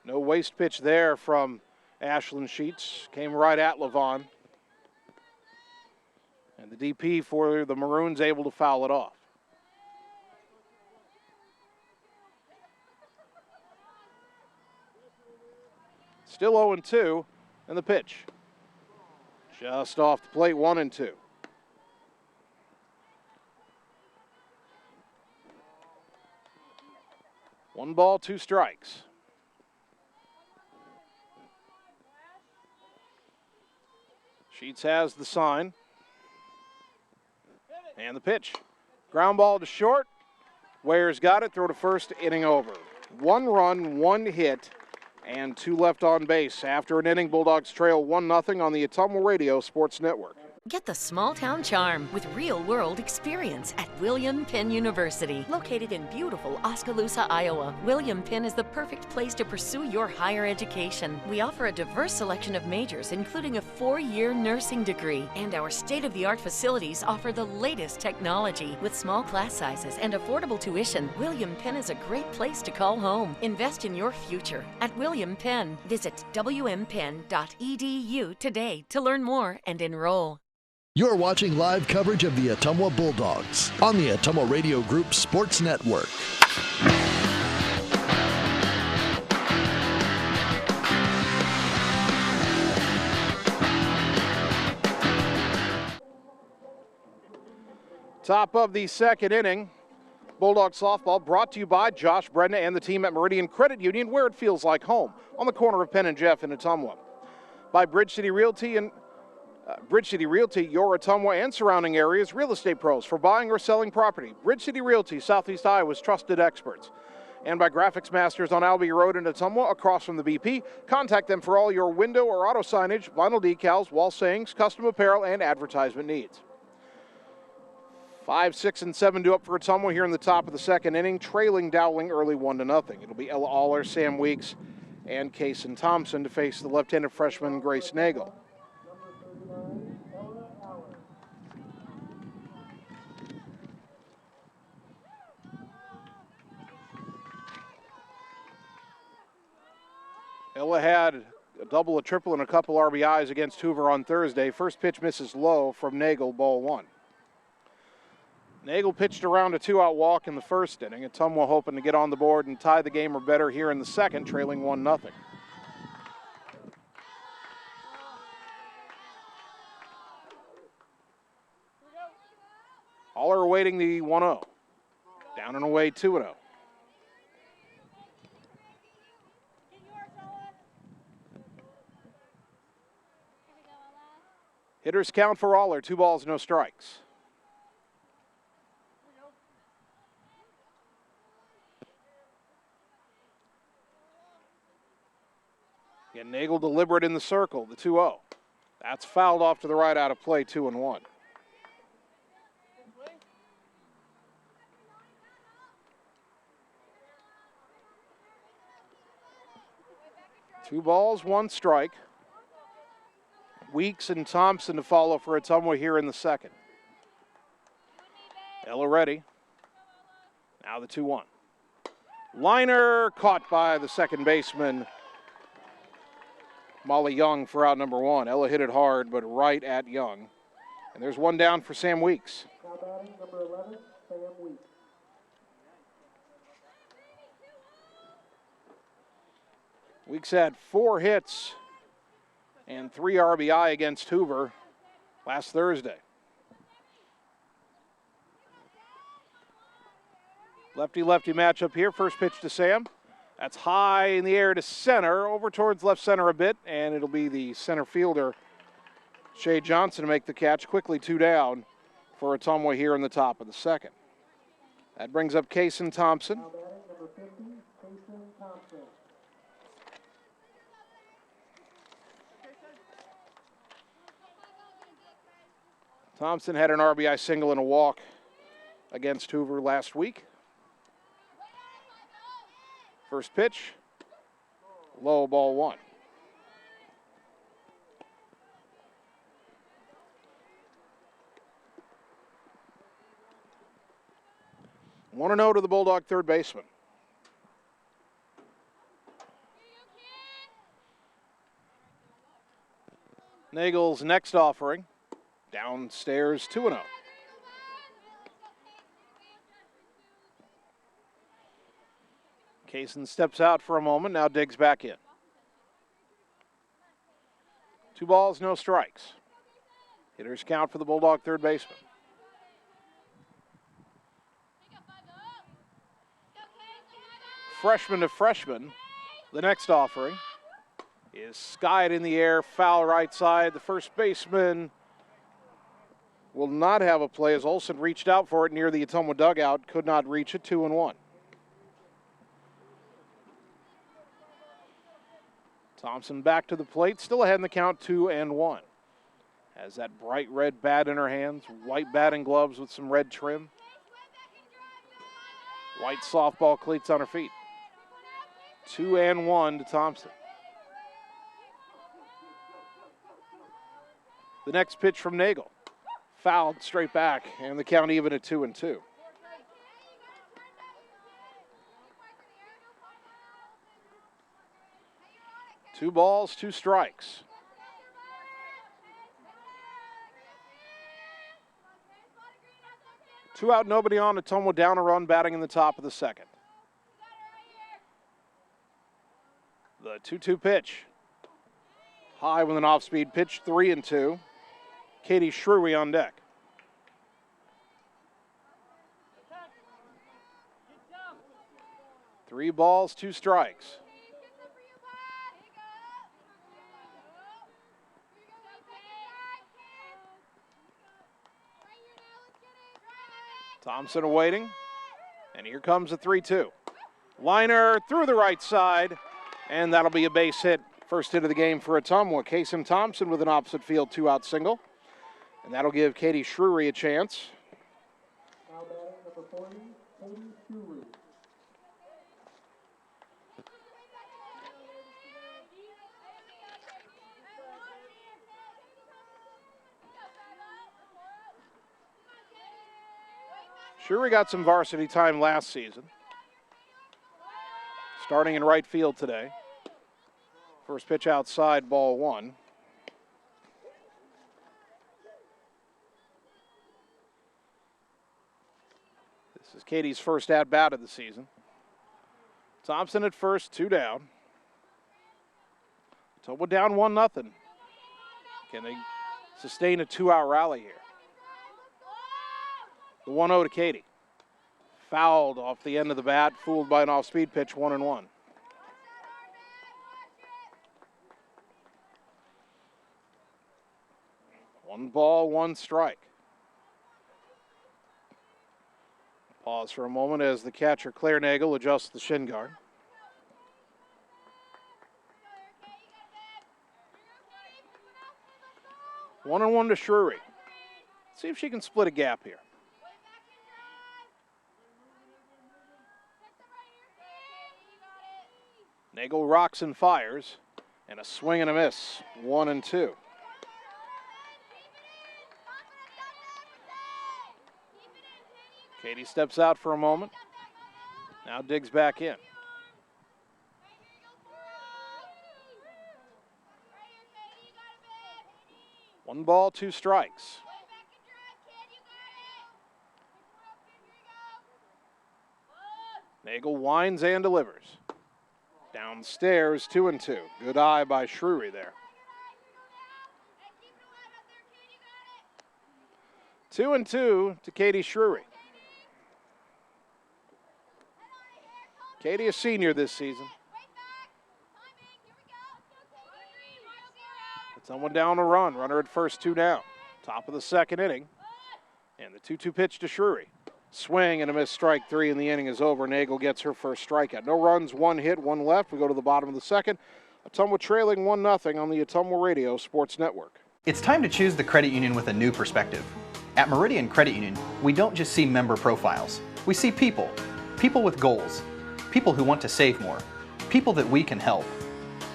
Speaker 2: No waste pitch there from Ashlyn Sheets. Came right at Levon. And the DP for the Maroons able to foul it off. Still 0-2. And the pitch. Just off the plate, 1-2. One ball, 2 strikes. Sheets has the sign. And the pitch. Ground ball to short. Ware's got it. Throw to first, inning over. 1 run, 1 hit, and 2 left on base. After an inning, Bulldogs trail 1-0 on the Ottumwa Radio Sports Network.
Speaker 9: Get the small town charm with real-world experience at William Penn University. Located in beautiful Oskaloosa, Iowa, William Penn is the perfect place to pursue your higher education. We offer a diverse selection of majors, including a 4-year nursing degree. And our state-of-the-art facilities offer the latest technology. With small class sizes and affordable tuition, William Penn is a great place to call home. Invest in your future at William Penn. Visit wmpenn.edu today to learn more and enroll.
Speaker 1: You're watching live coverage of the Ottumwa Bulldogs on the Ottumwa Radio Group Sports Network.
Speaker 2: Top of the second inning. Bulldog softball brought to you by Josh Bredna and the team at Meridian Credit Union, where it feels like home, on the corner of Penn and Jeff in Ottumwa. By Bridge City Realty, your Ottumwa and surrounding areas real estate pros for buying or selling property. Bridge City Realty, Southeast Iowa's trusted experts. And by Graphics Masters on Albee Road in Ottumwa, across from the BP. Contact them for all your window or auto signage, vinyl decals, wall sayings, custom apparel, and advertisement needs. 5, 6, and 7 due up for Ottumwa here in the top of the second inning, trailing Dowling early 1-0. It'll be Ella Aller, Sam Weeks, and Kaysen Thompson to face the left-handed freshman Grace Nagel. Ella had a double, a triple, and a couple RBIs against Hoover on Thursday. First pitch misses low from Nagel, ball 1. Nagel pitched around a 2-out walk in the first inning. Ottumwa hoping to get on the board and tie the game or better here in the second, trailing 1-0. Aller awaiting the 1-0. Down and away, 2-0. Hitters count for Aller, 2 balls, no strikes. Again, Nagel deliberate in the circle, the 2-0. That's fouled off to the right out of play, 2-1. Two balls, 1 strike. Weeks and Thompson to follow for Ottumwa here in the second. Ella ready. Now the 2-1. Liner caught by the second baseman, Molly Young, for out number 1. Ella hit it hard, but right at Young. And there's 1 down for Sam Weeks.
Speaker 11: Now batting number 11, Sam Weeks.
Speaker 2: Weeks had 4 hits and 3 RBI against Hoover last Thursday. Lefty-lefty matchup here. First pitch to Sam. That's high in the air to center, over towards left center a bit, and it'll be the center fielder, Shea Johnson, to make the catch. Quickly 2 down for Ottumwa here in the top of the second. That brings up Kaysen Thompson.
Speaker 11: Now batting number 50, Kaysen Thompson.
Speaker 2: Thompson had an RBI single and a walk against Hoover last week. First pitch, low, ball 1. One and 0 to the Bulldog third baseman. Nagel's next offering, downstairs 2-0. Kaysen steps out for a moment, now digs back in. 2 balls, no strikes. Hitters count for the Bulldog third baseman. Freshman to freshman, the next offering is skied in the air, foul right side. The first baseman will not have a play as Olsen reached out for it near the Ottumwa dugout, could not reach it. 2-1. Thompson back to the plate, still ahead in the count, 2-1. Has that bright red bat in her hands, white batting gloves with some red trim. White softball cleats on her feet. 2-1 to Thompson. The next pitch from Nagel. Fouled straight back, and the count even at 2-2. Two balls, 2 strikes. Two out, nobody on. Ottumwa down a run, batting in the top of the second. The 2-2 pitch. High with an off-speed pitch, 3-2. Katie Shrewy on deck. Three balls, 2 strikes. Thompson awaiting, and here comes a 3-2. Liner through the right side, and that'll be a base hit. First hit of the game for Ottumwa. Kasem Thompson with an opposite field 2-out single, and that'll give Katie Shrewy a chance.
Speaker 11: Now batting number 40, Katie Shrewy.
Speaker 2: Shrewy got some varsity time last season. Starting in right field today. First pitch outside, ball 1. This is Katie's first at-bat of the season. Thompson at first, 2 down. Ottumwa down 1-0. Can they sustain a 2-out rally here? The 1-0 to Katie. Fouled off the end of the bat, fooled by an off-speed pitch, 1-1. One ball, 1 strike. Pause for a moment as the catcher, Claire Nagel, adjusts the shin guard. One and 1 to Shrewy. See if she can split a gap here. Nagel rocks and fires, and a swing and a miss, 1-2. Katie steps out for a moment, now digs back in. One ball, 2 strikes. Nagel winds and delivers. Downstairs, 2-2. Good eye by Shrewy there. 2-2 to Katie Shrewy. Katie, a senior this season. Someone down a run. Runner at first, 2 down. Top of the second inning. And the 2-2 pitch to Shrewy. Swing and a miss, strike 3, and the inning is over. Nagel gets her first strikeout. No runs, 1 hit, 1 left. We go to the bottom of the second. Ottumwa trailing 1-0 on the Ottumwa Radio Sports Network.
Speaker 7: It's time to choose the credit union with a new perspective. At Meridian Credit Union, we don't just see member profiles. We see people. People with goals. People who want to save more. People that we can help.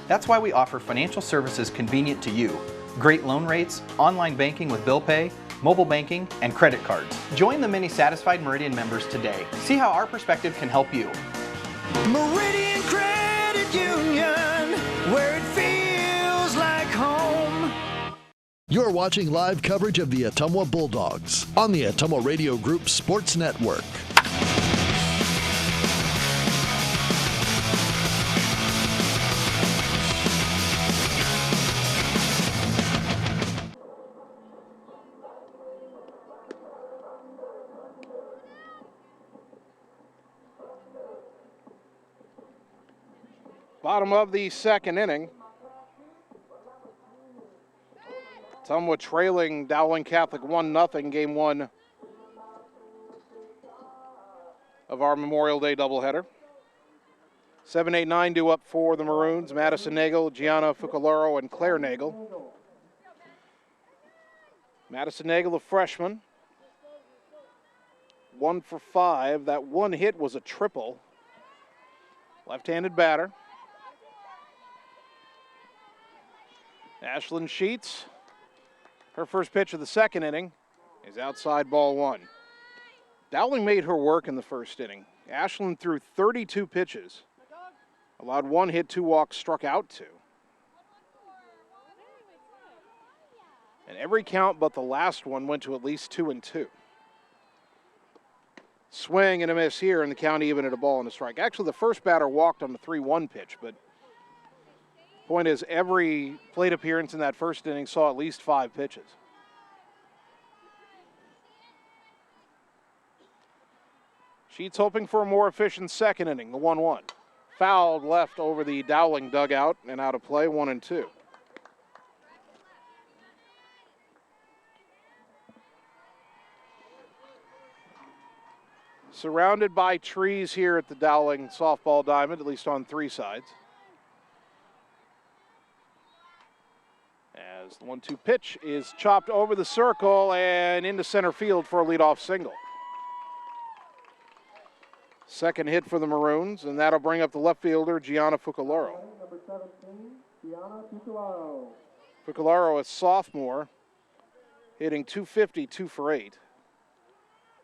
Speaker 7: That's why we offer financial services convenient to you. Great loan rates, online banking with bill pay, mobile banking, and credit cards. Join the many satisfied Meridian members today. See how our perspective can help you.
Speaker 8: Meridian Credit Union, where it feels like home.
Speaker 1: You're watching live coverage of the Ottumwa Bulldogs on the Ottumwa Radio Group Sports Network.
Speaker 2: Bottom of the second inning. Ottumwa trailing Dowling Catholic 1-0, game one of our Memorial Day doubleheader. 7, 8, 9 due up for the Maroons. Madison Nagel, Gianna Fucalaro, and Claire Nagel. Madison Nagel, a freshman. 1 for 5. That one hit was a triple. Left-handed batter. Ashlyn Sheets, her first pitch of the second inning is outside, ball one. Dowling made her work in the first inning. Ashlyn threw 32 pitches, allowed 1 hit, 2 walks, struck out 2. And every count but the last one went to at least 2-2. Swing and a miss here, and the count even at a ball and a strike. Actually, the first batter walked on the 3-1 pitch, but point is every plate appearance in that first inning saw at least 5 pitches. Sheets hoping for a more efficient second inning, the 1-1. Fouled left over the Dowling dugout and out of play, 1-2. Surrounded by trees here at the Dowling softball diamond, at least on 3 sides. As the 1-2 pitch is chopped over the circle and into center field for a leadoff single. Second hit for the Maroons, and that'll bring up the left fielder, Gianna Fucalaro.
Speaker 11: Number 17, Gianna Fucalaro.
Speaker 2: Fucalaro, a sophomore, hitting .250, 2 for 8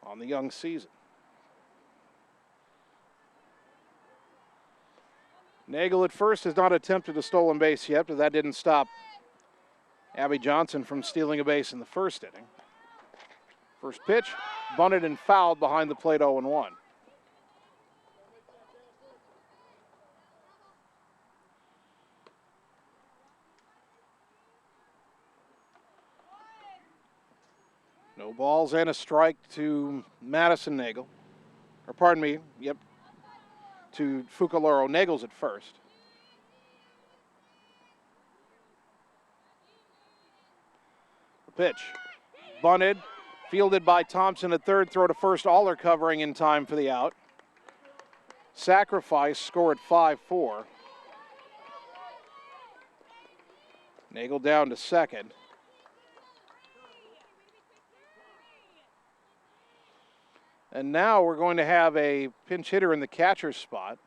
Speaker 2: on the young season. Nagel at first has not attempted a stolen base yet, but that didn't stop Abby Johnson from stealing a base in the first inning. First pitch, bunted and fouled behind the plate, 0-1. No balls and a strike to Madison Nagel. Or pardon me, yep, to Fucalaro. Nagel's at first. Pitch, bunted, fielded by Thompson at third, throw to first, Aller covering in time for the out. Sacrifice, score at 5-4. Nagel down to second. And now we're going to have a pinch hitter in the catcher's spot.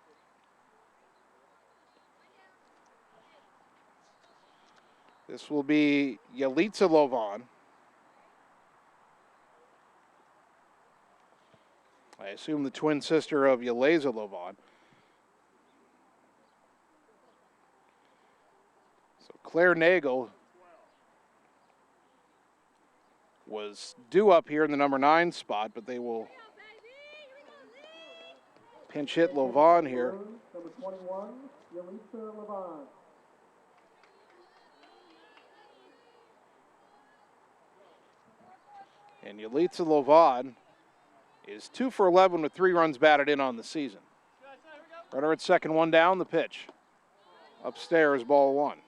Speaker 2: This will be Yalitza Lovan. I assume the twin sister of Yaleza Lovan. So Claire Nagel was due up here in the number 9 spot, but they will pinch hit Lovan here.
Speaker 11: Number 21, Yalitza Lovan.
Speaker 2: And Yalitza Lovan is 2 for 11 with 3 runs batted in on the season. Runner at second, 1 down, the pitch. Upstairs, ball 1.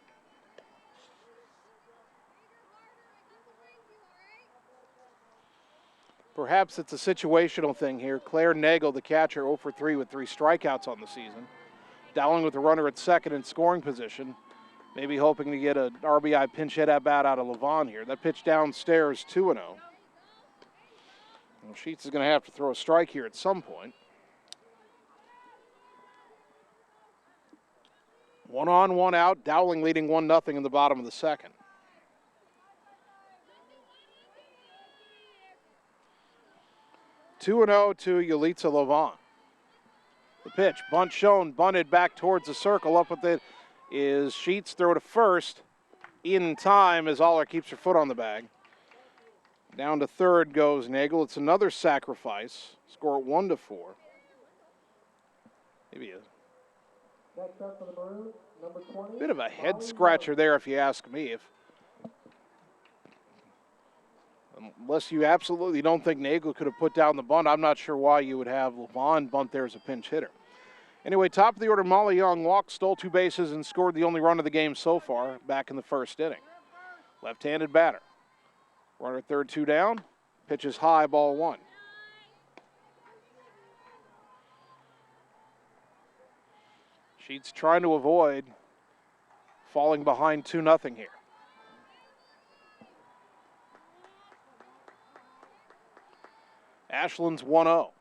Speaker 2: Perhaps it's a situational thing here. Claire Nagel, the catcher, 0 for 3 with 3 strikeouts on the season. Dowling with a runner at second in scoring position. Maybe hoping to get an RBI pinch hit at bat out of Lovan here. That pitch downstairs, 2-0. Well, Sheets is going to have to throw a strike here at some point. 1 on, 1 out. Dowling leading 1-0 in the bottom of the second. Two 2-0 to Yalitza Lovan. The pitch, bunt shown, bunted back towards the circle. Up with it is Sheets, throw to first. In time as Aller keeps her foot on the bag. Down to third goes Nagel. It's another sacrifice. Score at 1-4. Maybe a
Speaker 11: Next up for the Maroons, number 20.
Speaker 2: bit of a head scratcher there, if you ask me. Unless you absolutely don't think Nagel could have put down the bunt, I'm not sure why you would have Lovan bunt there as a pinch hitter. Anyway, top of the order, Molly Young walked, stole 2 bases, and scored the only run of the game so far back in the first inning. Left-handed batter. Runner third, 2 down. Pitches high, ball 1. Sheets trying to avoid falling behind 2-0 here. Ashland's 1-0.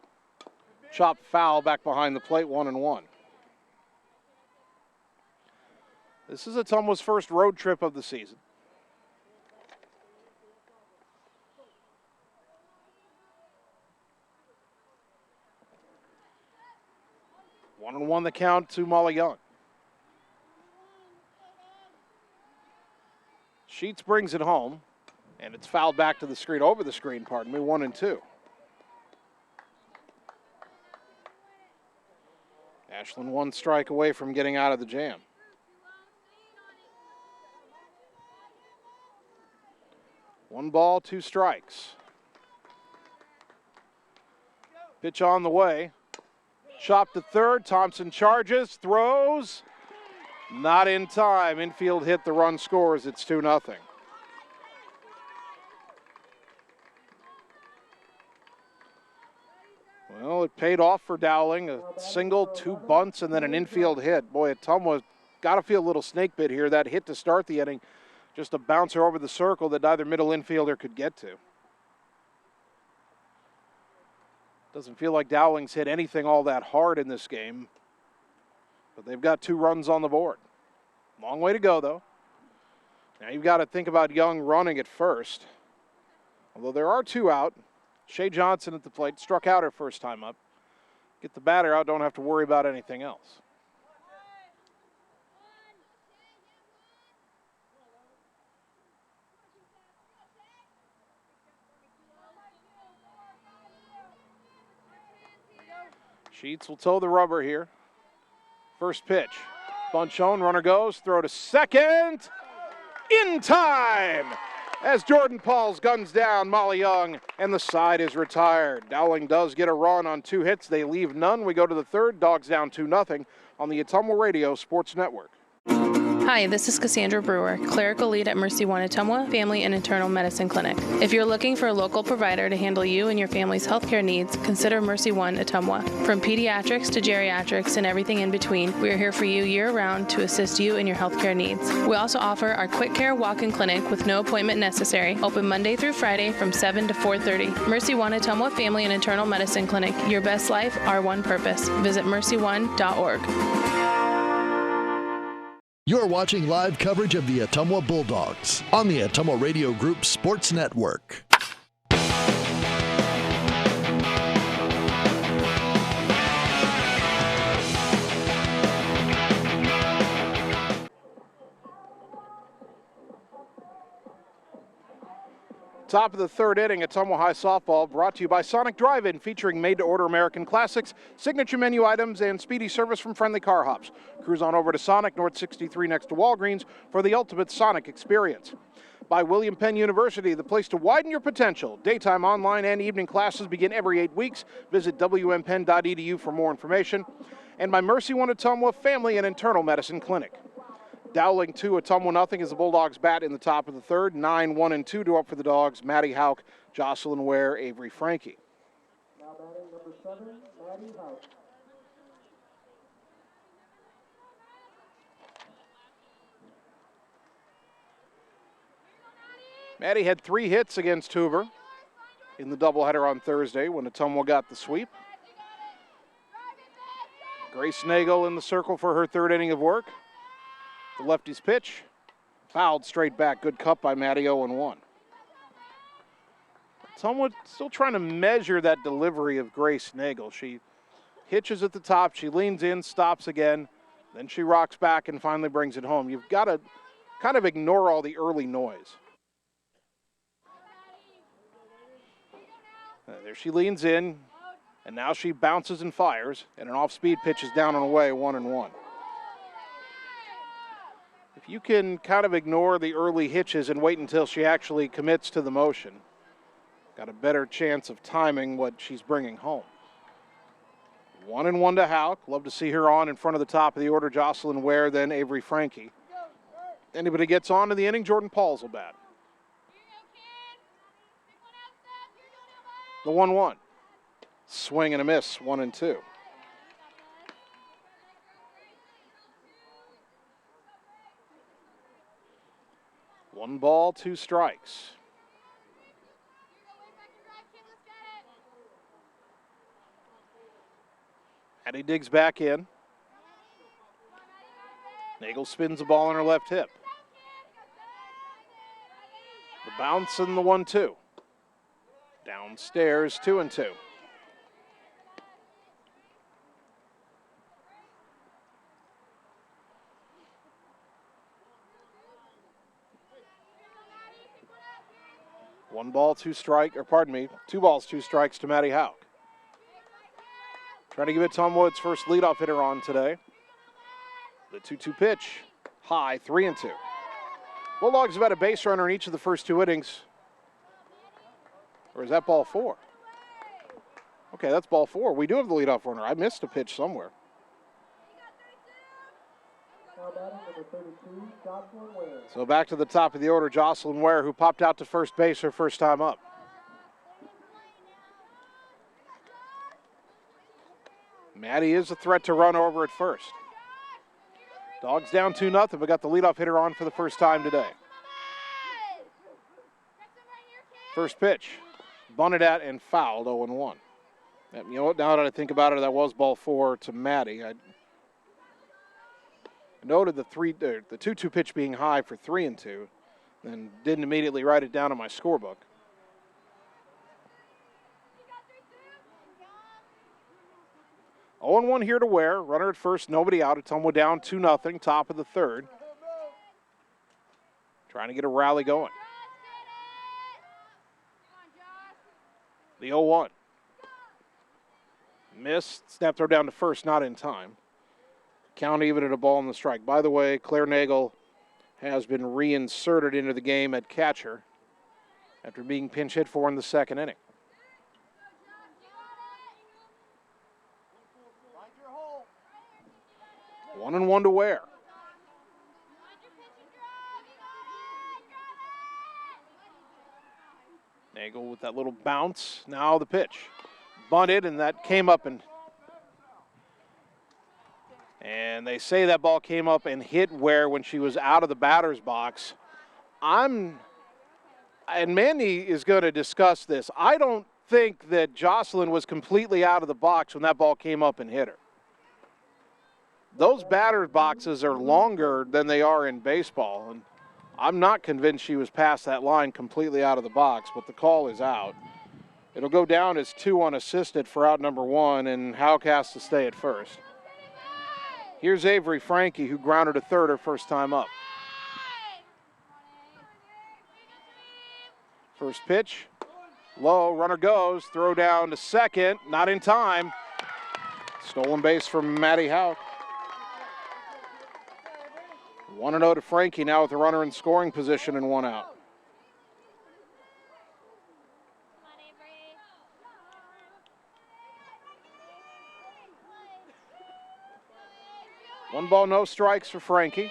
Speaker 2: Chopped foul back behind the plate, 1-1. This is Ottumwa's first road trip of the season. One and 1 the count to Molly Young. Sheets brings it home, and it's fouled back to the screen, over the screen, pardon me, 1-2. Ashland 1 strike away from getting out of the jam. One ball, 2 strikes. Pitch on the way. Chop to third. Thompson charges, throws. Not in time. Infield hit, the run scores. It's 2-0. Well, it paid off for Dowling. A single, 2 bunts, and then an infield hit. Boy, Ottumwa got to feel a little snake bit here. That hit to start the inning, just a bouncer over the circle that neither middle infielder could get to. Doesn't feel like Dowling's hit anything all that hard in this game, but they've got 2 runs on the board. Long way to go, though. Now you've got to think about Young running at first. Although there are 2 out. Shea Johnson at the plate, struck out her first time up. Get the batter out, don't have to worry about anything else. Sheets will toe the rubber here. First pitch. Bunt shown, runner goes, throw to second. In time! As Jordan Pauls guns down Molly Young, and the side is retired. Dowling does get a run on 2 hits. They leave none. We go to the third. Dogs down 2-0 on the Ottumwa Radio Sports Network.
Speaker 12: Hi, this is Cassandra Brewer, clerical lead at Mercy One Ottumwa Family and Internal Medicine Clinic. If you're looking for a local provider to handle you and your family's healthcare needs, consider Mercy One Ottumwa. From pediatrics to geriatrics and everything in between, we are here for you year-round to assist you in your healthcare needs. We also offer our quick care walk-in clinic with no appointment necessary, open Monday through Friday from 7 to 4:30. Mercy One Ottumwa Family and Internal Medicine Clinic. Your best life, our one purpose. Visit mercyone.org.
Speaker 1: You're watching live coverage of the Ottumwa Bulldogs on the Ottumwa Radio Group Sports Network.
Speaker 2: Top of the third inning, Ottumwa High Softball, brought to you by Sonic Drive-In, featuring made-to-order American classics, signature menu items, and speedy service from friendly car hops. Cruise on over to Sonic, North 63 next to Walgreens, for the ultimate Sonic experience. By William Penn University, the place to widen your potential. Daytime, online, and evening classes begin every 8 weeks. Visit wmpenn.edu for more information. And by Mercy One Ottumwa Family and Internal Medicine Clinic. Dowling 2, Ottumwa nothing as the Bulldogs bat in the top of the third. 9-1-2 to up for the Dogs. Maddie Hauk, Jocelyn Ware, Avery Frankie.
Speaker 11: Now batting number 7, Maddie Hauk.
Speaker 2: Maddie had 3 hits against Hoover in the doubleheader on Thursday when Ottumwa got the sweep. Grace Nagel in the circle for her third inning of work. The lefty's pitch, fouled straight back. Good cut by Maddie, 0-1. Ottumwa still trying to measure that delivery of Grace Nagel. She hitches at the top, she leans in, stops again, then she rocks back and finally brings it home. You've got to kind of ignore all the early noise. There she leans in, and now she bounces and fires, and an off-speed pitch is down and away, 1-1. If you can kind of ignore the early hitches and wait until she actually commits to the motion, got a better chance of timing what she's bringing home. 1-1 to Houck. Love to see her on in front of the top of the order. Jocelyn Ware, then Avery Frankie. Anybody gets on to the inning, Jordan Pauls will bat. The 1-1. Swing and a miss, 1-2. One ball, 2 strikes. Addie digs back in. Nagel spins the ball on her left hip. The bounce and the 1-2. Downstairs, 2-2. One ball, 2 strike, or pardon me, 2 balls, 2 strikes to Maddie Houck. Trying to give it Ottumwa its first leadoff hitter on today. The 2-2 pitch, high, 3-2. Bulldogs have had a base runner in each of the first 2 innings. Or is that ball 4? Okay, that's ball 4. We do have the leadoff runner. I missed a pitch somewhere. So back to the top of the order, Jocelyn Ware, who popped out to first base her first time up. Maddie is a threat to run over at first. Dogs down 2-0, but got the leadoff hitter on for the first time today. First pitch, bunted at and fouled, 0-1. You know what, now that I think about it, that was ball 4 to Maddie. I noted the 2-2 pitch being high for 3-2, then didn't immediately write it down on my scorebook. Oh, 0-1 here to Ware. Runner at first, nobody out. Ottumwa down 2-0, top of the 3rd. Trying to get a rally going. The 0-1. Missed. Snap throw down to first, not in time. Count even at a ball in the strike. By the way, Claire Nagel has been reinserted into the game at catcher after being pinch hit for in the 2nd inning. One and 1 to Ware. Nagel with that little bounce. Now the pitch. Bunted, and that came up and they say that ball came up and hit Ware when she was out of the batter's box. And Mandy is going to discuss this. I don't think that Jocelyn was completely out of the box when that ball came up and hit her. Those batter's boxes are longer than they are in baseball, and I'm not convinced she was past that line completely out of the box, but the call is out. It'll go down as 2 unassisted for out number 1, and Houck has to stay at first. Here's Avery Frankie, who grounded to third her first time up. First pitch, low, runner goes, throw down to second, not in time. Stolen base from Maddie Houck. 1-0 to Frankie, now with the runner in scoring position and 1 out. One ball, no strikes for Frankie.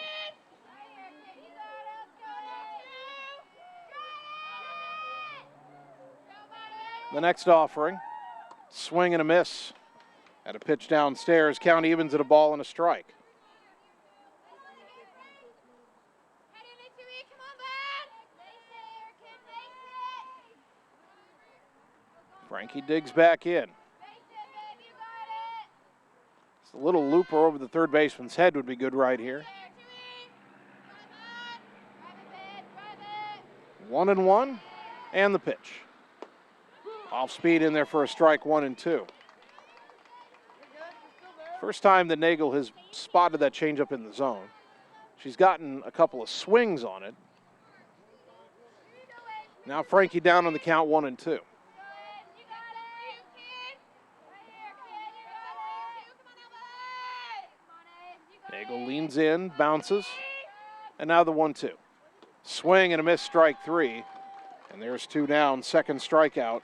Speaker 2: The next offering, swing and a miss. At a pitch downstairs, count evens at a ball and a strike. Frankie digs back in. Just a little looper over the third baseman's head would be good right here. 1-1, and the pitch. Off speed in there for a strike, 1-2. First time that Nagel has spotted that changeup in the zone. She's gotten a couple of swings on it. Now Frankie down on the count, 1-2. Nagel leans in, bounces, and now the 1-2. Swing and a miss, strike 3. And there's 2 down, second strikeout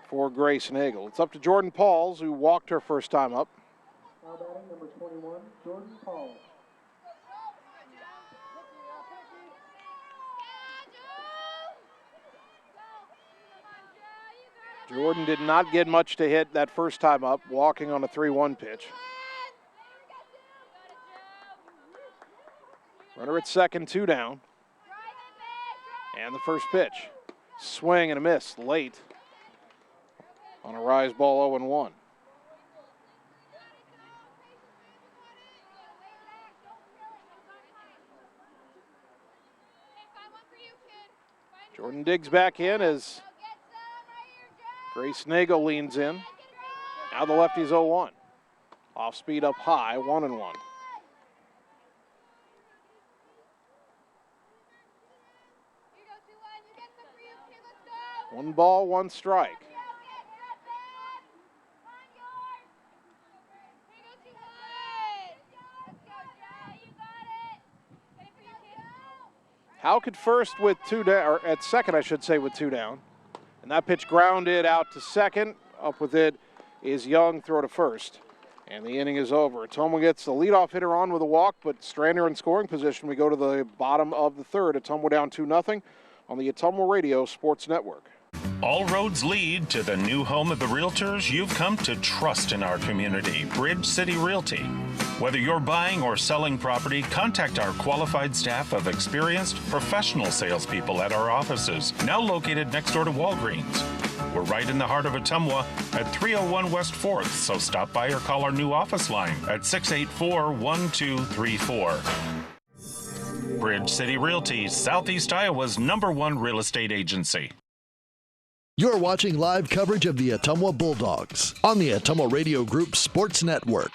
Speaker 2: for Grace Nagel. It's up to Jordan Pauls, who walked her first time up.
Speaker 11: Now batting number 21, Jordan Paul.
Speaker 2: Jordan did not get much to hit that first time up, walking on a 3-1 pitch. Runner at second, 2 down. And the first pitch. Swing and a miss late on a rise ball 0-1. Jordan digs back in as Grace Nagel leans in. Now the lefty's 0-1. Off speed up high, 1-1. One ball, one strike. Houck at first with 2 down, or at second, I should say, with 2 down. And that pitch grounded out to second. Up with it is Young, throw to first. And the inning is over. Ottumwa gets the leadoff hitter on with a walk, but Strander in scoring position. We go to the bottom of the third. Ottumwa down 2-0 on the Ottumwa Radio Sports Network.
Speaker 3: All roads lead to the new home of the realtors you've come to trust in our community, Bridge City Realty. Whether you're buying or selling property, contact our qualified staff of experienced professional salespeople at our offices, now located next door to Walgreens. We're right in the heart of Ottumwa at 301 West 4th, so stop by or call our new office line at 684-1234. Bridge City Realty, Southeast Iowa's #1 real estate agency.
Speaker 1: You're watching live coverage of the Ottumwa Bulldogs on the Ottumwa Radio Group Sports Network.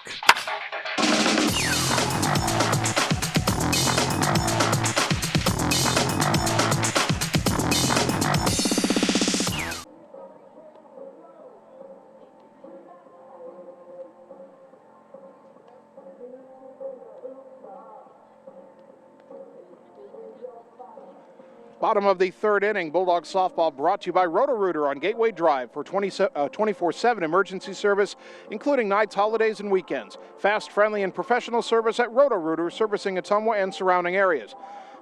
Speaker 2: Bottom of the third inning, Bulldog softball brought to you by Roto-Rooter on Gateway Drive for 24/7 emergency service, including nights, holidays, and weekends. Fast, friendly, and professional service at Roto-Rooter, servicing Ottumwa and surrounding areas.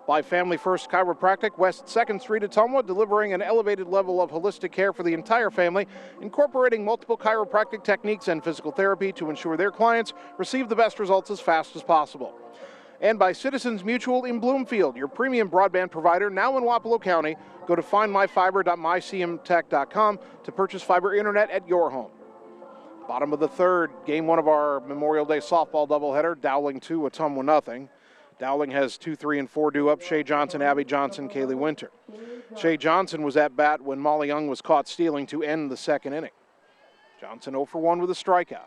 Speaker 2: By Family First Chiropractic, West 2nd Street, Ottumwa, delivering an elevated level of holistic care for the entire family, incorporating multiple chiropractic techniques and physical therapy to ensure their clients receive the best results as fast as possible. And by Citizens Mutual in Bloomfield, your premium broadband provider now in Wapello County. Go to findmyfiber.mycmtech.com to purchase fiber internet at your home. Bottom of the third, game 1 of our Memorial Day softball doubleheader, Dowling 2, Ottumwa nothing. Dowling has 2, 3, and 4 due up: Shea Johnson, Abby Johnson, Kaylee Winter. Shea Johnson was at bat when Molly Young was caught stealing to end the second inning. Johnson 0 for 1 with a strikeout.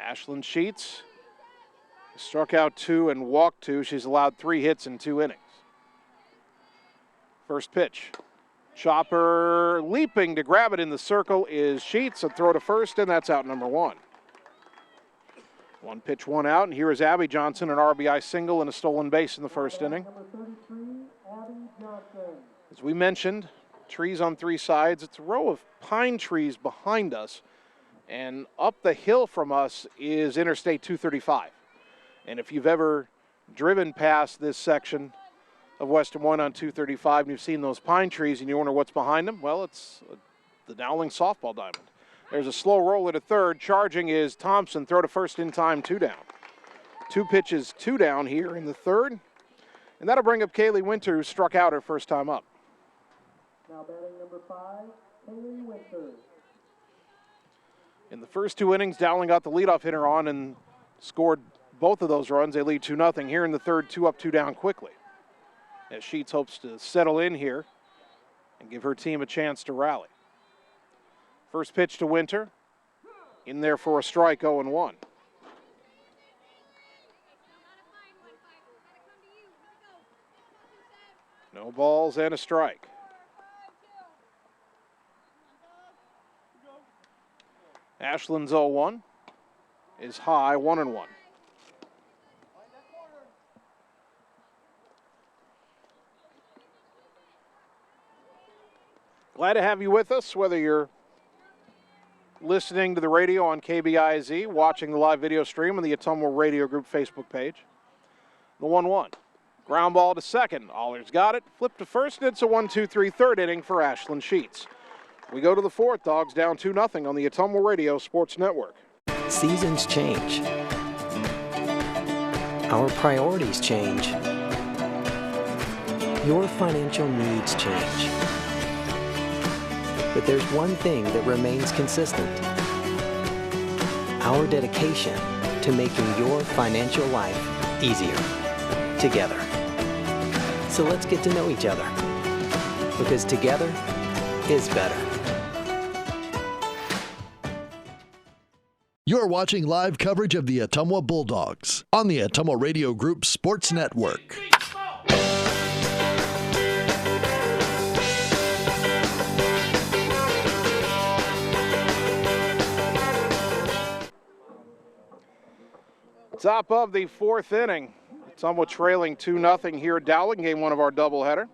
Speaker 2: Ashlyn Sheets struck out 2 and walked 2. She's allowed 3 hits in 2 innings. First pitch. Chopper leaping to grab it in the circle is Sheets. A throw to first, and that's out number 1. 1 pitch, 1 out, and here is Abby Johnson, an RBI single and a stolen base in the first inning.
Speaker 11: Number 33, Abby Johnson.
Speaker 2: As we mentioned, trees on 3 sides. It's a row of pine trees behind us. And up the hill from us is Interstate 235. And if you've ever driven past this section of West Des Moines on 235 and you've seen those pine trees and you wonder what's behind them, well, it's the Dowling softball diamond. There's a slow roll at a third. Charging is Thompson. Throw to first in time, 2 down. 2 pitches, 2 down here in the third. And that'll bring up Kaylee Winter, who struck out her first time up.
Speaker 11: Now batting number 5, Kaylee Winter.
Speaker 2: In the first 2 innings, Dowling got the leadoff hitter on and scored both of those runs. They lead 2-0. Here in the third, 2 up, 2 down quickly. As Sheets hopes to settle in here and give her team a chance to rally. First pitch to Winter. In there for a strike, 0-1. No balls and a strike. Ashlyn's 0-1 is high, 1-1. Glad to have you with us, whether you're listening to the radio on KBIZ, watching the live video stream on the Ottumwa Radio Group Facebook page. The 1-1. Ground ball to second. Aller's got it. Flip to first, and it's a 1-2-3 third inning for Ashlyn Sheets. We go to the fourth. Dogs down 2-0 on the Ottumwa Radio Sports Network.
Speaker 4: Seasons change. Our priorities change. Your financial needs change. But there's one thing that remains consistent. Our dedication to making your financial life easier together. So let's get to know each other, because together is better.
Speaker 1: You're watching live coverage of the Ottumwa Bulldogs on the Ottumwa Radio Group Sports Network.
Speaker 2: Top of the fourth inning. Ottumwa trailing 2-0 here at Dowling, game one of our doubleheader.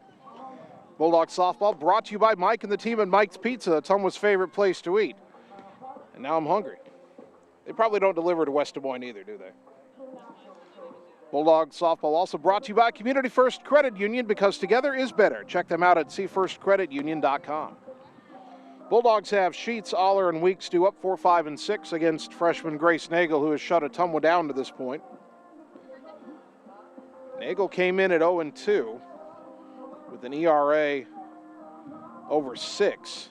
Speaker 2: Bulldog softball brought to you by Mike and the team at Mike's Pizza, Ottumwa's favorite place to eat. And now I'm hungry. They probably don't deliver to West Des Moines either, do they? Bulldog softball also brought to you by Community First Credit Union, because together is better. Check them out at cfirstcreditunion.com. Bulldogs have Sheets, Aller, and Weeks due up 4, 5, and 6 against freshman Grace Nagel, who has shut Ottumwa down to this point. Nagel came in at 0-2 with an ERA over 6,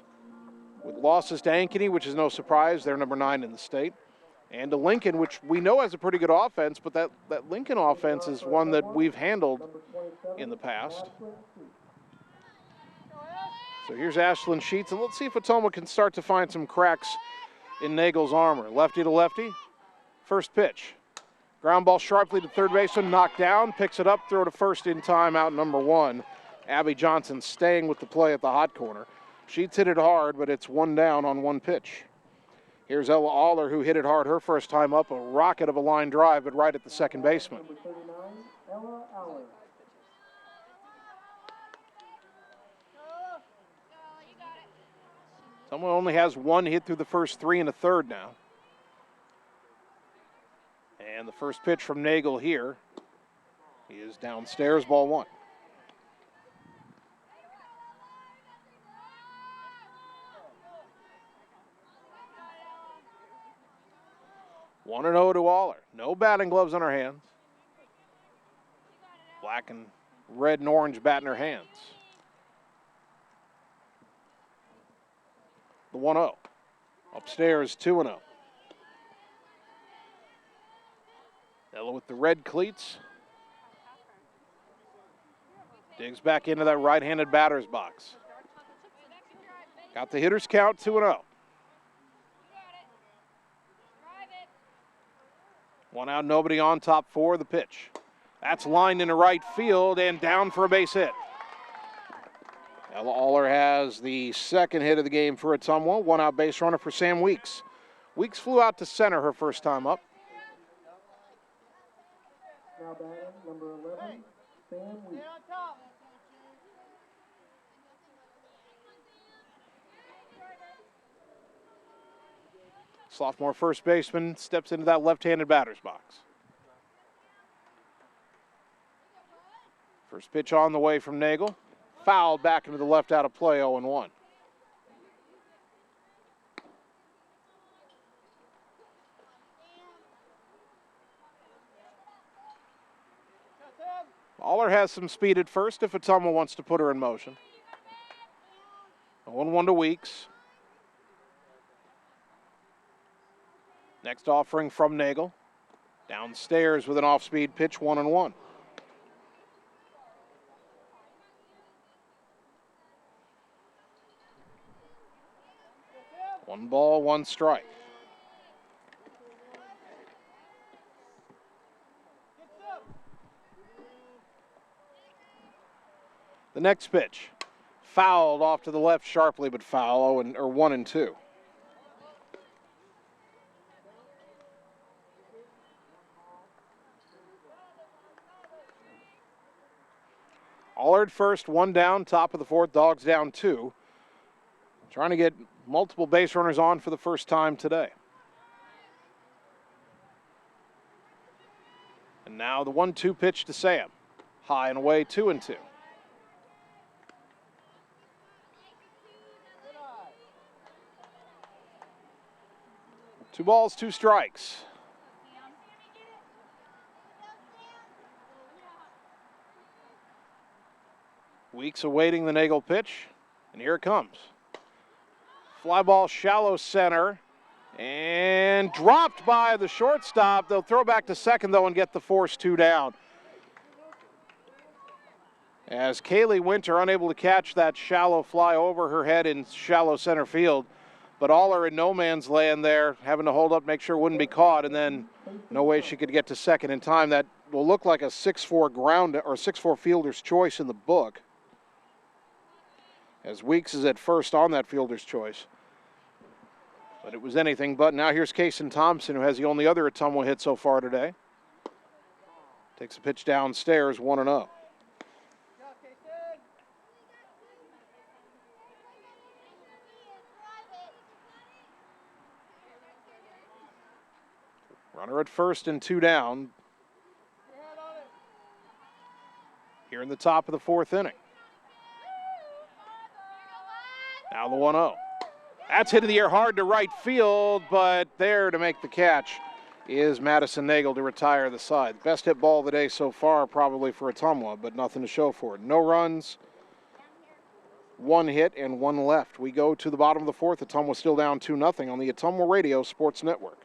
Speaker 2: with losses to Ankeny, which is no surprise. They're number 9 in the state, and to Lincoln, which we know has a pretty good offense, but that Lincoln offense is one that we've handled in the past. So here's Ashlyn Sheets, and let's see if Ottumwa can start to find some cracks in Nagel's armor. Lefty to lefty, first pitch. Ground ball sharply to third baseman, knocked down, picks it up, throw to first in time, out number 1. Abby Johnson staying with the play at the hot corner. Sheets hit it hard, but it's 1 down on 1 pitch. Here's Ella Aller, who hit it hard her first time up, a rocket of a line drive, but right at the second baseman. Someone only has 1 hit through the first 3 and a third now. And the first pitch from Nagel here is downstairs, ball 1. One and 0 to Aller. No batting gloves on her hands. Black and red and orange bat in her hands. The 1-0. Upstairs, 2-0. Ella with the red cleats. Digs back into that right-handed batter's box. Got the hitter's count, 2-0. 1 out, nobody on, top 4, the pitch. That's lined into right field and down for a base hit. Ella Aller has the second hit of the game for Ottumwa. 1 out base runner for Sam Weeks. Weeks flew out to center her first time up.
Speaker 11: Now batting, number 11, Sam Weeks.
Speaker 2: Sophomore first baseman steps into that left-handed batter's box. First pitch on the way from Nagel. Fouled back into the left out of play, 0-1. Aller has some speed at first if Ottumwa wants to put her in motion. 0-1 to Weeks. Next offering from Nagel. Downstairs with an off-speed pitch, 1-1. One ball, 1 strike. The next pitch, fouled off to the left sharply, but foul, 1-2. Aller at first, 1 down, top of the fourth, Dogs down 2. trying to get multiple base runners on for the first time today. And now the 1-2 pitch to Sam. High and away, 2-2. Two balls, two strikes. Weeks awaiting the Nagel pitch, and here it comes. Fly ball shallow center, and dropped by the shortstop. They'll throw back to second, though, and get the force 2 down. As Kaylee Winter unable to catch that shallow fly over her head in shallow center field, but Aller in no man's land there, having to hold up, make sure it wouldn't be caught, and then no way she could get to second in time. That will look like a 6-4 ground or 6-4 fielder's choice in the book, as Weeks is at first on that fielder's choice. But it was anything but. Now here's Kason Thompson, who has the only other Ottumwa hit so far today. Takes a pitch downstairs, 1-0. Runner at first and 2 down. Here in the top of the 4th inning. Now the 1-0. That's hit in the air hard to right field, but there to make the catch is Madison Nagel to retire the side. Best hit ball of the day so far, probably for Ottumwa, but nothing to show for it. No runs, 1 hit, and 1 left. We go to the bottom of the 4th. Ottumwa still down 2-0 on the Ottumwa Radio Sports Network.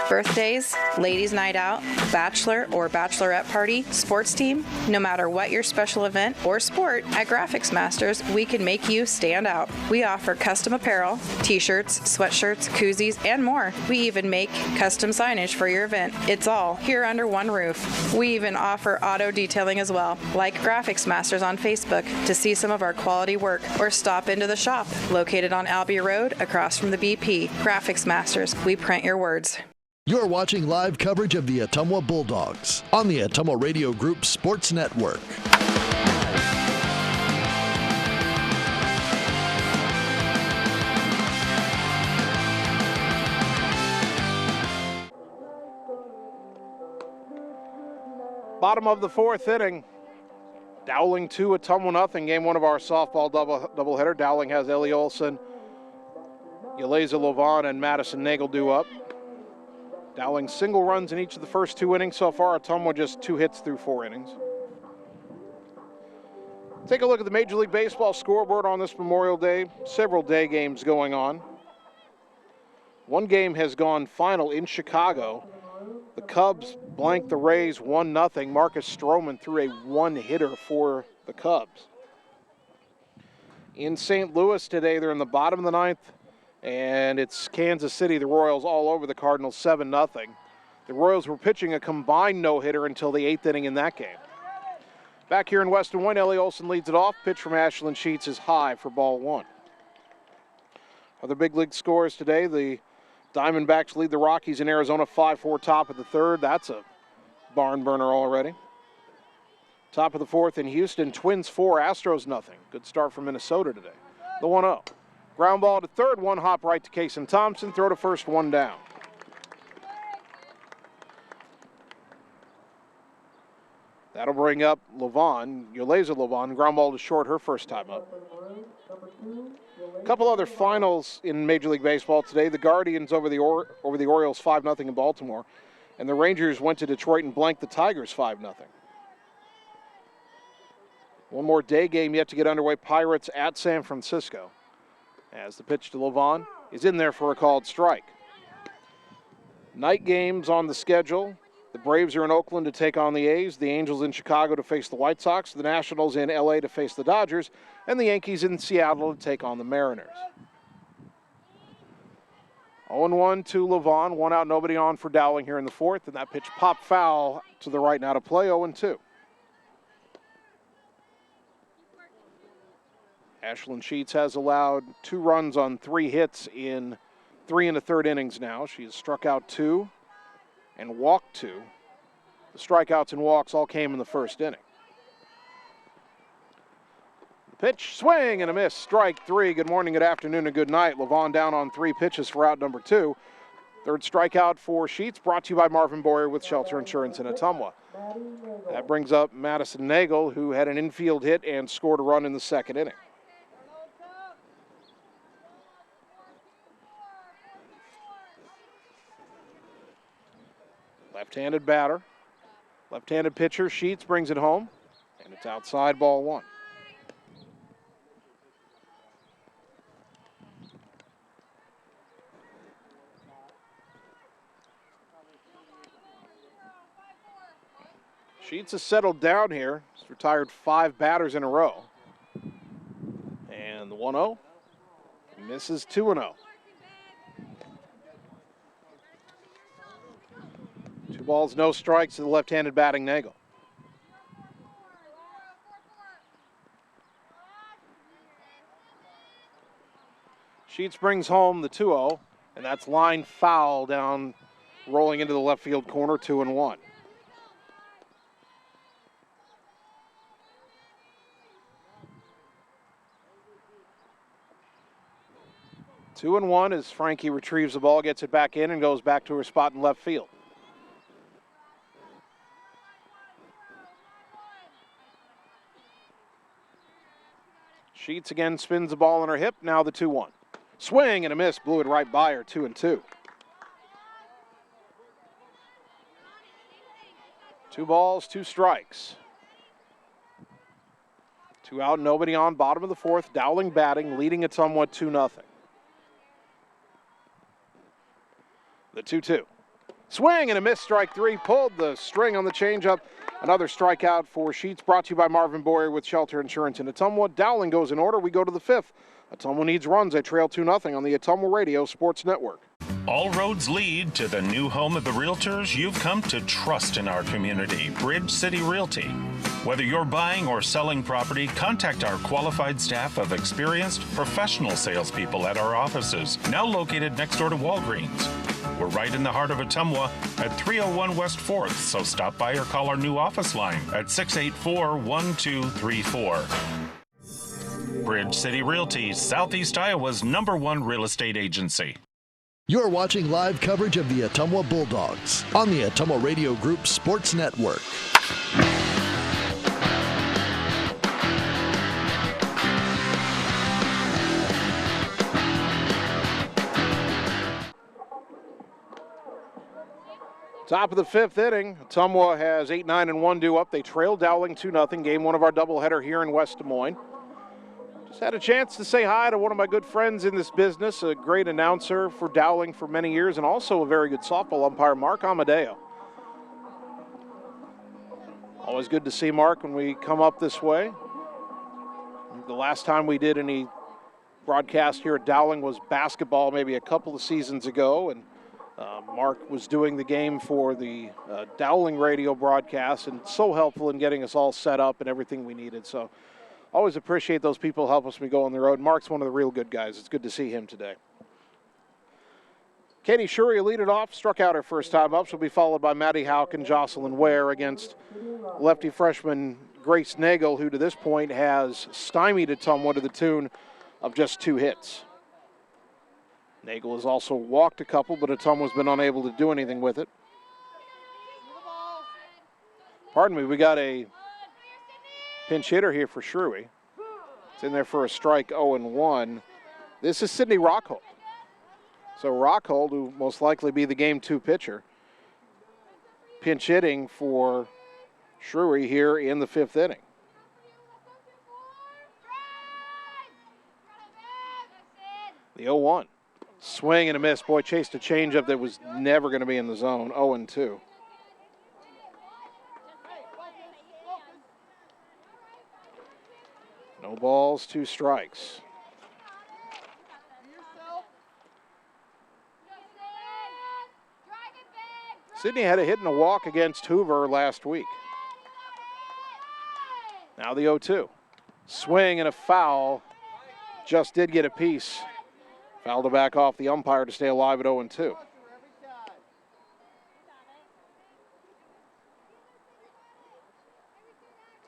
Speaker 6: Birthdays, ladies' night out, bachelor or bachelorette party, sports team, no matter what your special event or sport, at Graphics Masters, we can make you stand out. We offer custom apparel, t-shirts, sweatshirts, koozies, and more. We even make custom signage for your event. It's all here under one roof. We even offer auto detailing as well. Like Graphics Masters on Facebook to see some of our quality work, or stop into the shop located on Albee Road across from the BP. Graphics Masters, we print your words.
Speaker 1: You're watching live coverage of the Ottumwa Bulldogs on the Ottumwa Radio Group Sports Network.
Speaker 2: Bottom of the 4th inning. Dowling 2, Ottumwa 0. Game 1 of our softball doubleheader. Dowling has Ellie Olson, Yeleza Lovan, and Madison Nagel due up. Dowling single runs in each of the first 2 innings so far. Ottumwa just 2 hits through 4 innings. Take a look at the Major League Baseball scoreboard on this Memorial Day. Several day games going on. One game has gone final in Chicago. The Cubs blanked the Rays 1-0. Marcus Stroman threw a 1-hitter for the Cubs. In St. Louis today, they're in the bottom of the 9th. And it's Kansas City, the Royals, all over the Cardinals, 7-0. The Royals were pitching a combined no-hitter until the 8th inning in that game. Back here in West Des Moines, Ellie Olson leads it off. Pitch from Ashlyn Sheets is high for ball 1. Other big league scores today, the Diamondbacks lead the Rockies in Arizona 5-4 top of the 3rd. That's a barn burner already. Top of the 4th in Houston, Twins 4, Astros 0. Good start for Minnesota today. The 1-0. Ground ball to third, 1 hop right to Kason Thompson. Throw to first, 1 down. That'll bring up Lovan, Yeleza Lovan. Ground ball to short, her first time up. A couple other finals in Major League Baseball today. The Guardians over the Orioles 5-0 in Baltimore. And the Rangers went to Detroit and blanked the Tigers 5-0. One more day game yet to get underway. Pirates at San Francisco. As the pitch to Lovan is in there for a called strike. Night games on the schedule. The Braves are in Oakland to take on the A's. The Angels in Chicago to face the White Sox. The Nationals in LA to face the Dodgers. And the Yankees in Seattle to take on the Mariners. 0-1 to Lovan. 1 out, nobody on for Dowling here in the 4th. And that pitch popped foul to the right and out of play, 0-2. Ashlyn Sheets has allowed 2 runs on 3 hits in 3 1/3 innings now. She has struck out 2 and walked 2. The strikeouts and walks all came in the 1st inning. The Pitch, swing, and a miss. Strike three. Good morning, good afternoon, and good night. Levon down on 3 pitches for out number 2. Third strikeout for Sheets, brought to you by Marvin Boyer with Shelter Insurance in Ottumwa. That brings up Madison Nagel, who had an infield hit and scored a run in the second inning. Left-handed batter. Left-handed pitcher, Sheets, brings it home, and it's outside, ball 1. Sheets has settled down here. He's retired 5 batters in a row. And the 1-0 misses 2-0. 2 balls, no strikes to the left-handed batting Nagel. Sheets brings home the 2-0, and that's line foul down, rolling into the left field corner, 2-1. 2-1 as Frankie retrieves the ball, gets it back in, and goes back to her spot in left field. Sheets again spins the ball on her hip, now the 2-1. Swing and a miss, blew it right by her, 2-2. 2 balls, 2 strikes. 2 out, nobody on, bottom of the 4th. Dowling batting, leading it somewhat 2-0. The 2-2. Swing and a miss, strike 3. Pulled the string on the changeup. Another strikeout for Sheets, brought to you by Marvin Boyer with Shelter Insurance in Ottumwa. Dowling goes in order. We go to the 5th. Ottumwa needs runs. They trail 2-0 on the Ottumwa Radio Sports Network.
Speaker 3: All roads lead to the new home of the realtors you've come to trust in our community, Bridge City Realty. Whether you're buying or selling property, contact our qualified staff of experienced professional salespeople at our offices, now located next door to Walgreens. We're right in the heart of Ottumwa at 301 West 4th, so stop by or call our new office line at 684-1234. Bridge City Realty, Southeast Iowa's #1 real estate agency.
Speaker 1: You're watching live coverage of the Ottumwa Bulldogs on the Ottumwa Radio Group Sports Network.
Speaker 2: Top of the 5th inning, Ottumwa has 8-9-1 due up. They trail Dowling 2-0. Game 1 of our doubleheader here in West Des Moines. Just had a chance to say hi to one of my good friends in this business, a great announcer for Dowling for many years, and also a very good softball umpire, Mark Amadeo. Always good to see Mark when we come up this way. The last time we did any broadcast here at Dowling was basketball, maybe a couple of seasons ago, and Mark was doing the game for the Dowling radio broadcast, and so helpful in getting us all set up and everything we needed. So always appreciate those people who help us when we go on the road. Mark's one of the real good guys. It's good to see him today. Katie Shuri will lead it off, struck out her first time up. She'll be followed by Maddie Houck and Jocelyn Ware against lefty freshman Grace Nagel, who to this point has stymied Ottumwa to the tune of just 2 hits. Nagel has also walked a couple, but Ottumwa's been unable to do anything with it. Pardon me, we got a pinch hitter here for Shrewy. It's in there for a strike, 0-1. This is Sydney Rockhold. So Rockhold, who most likely be the game 2 pitcher, pinch hitting for Shrewy here in the 5th inning. The 0-1. Swing and a miss. Boy, chased a changeup that was never going to be in the zone. 0-2. No balls, 2 strikes. Sydney had a hit and a walk against Hoover last week. Now the 0-2. Swing and a foul. Just did get a piece. Foul to back off the umpire to stay alive at 0-2.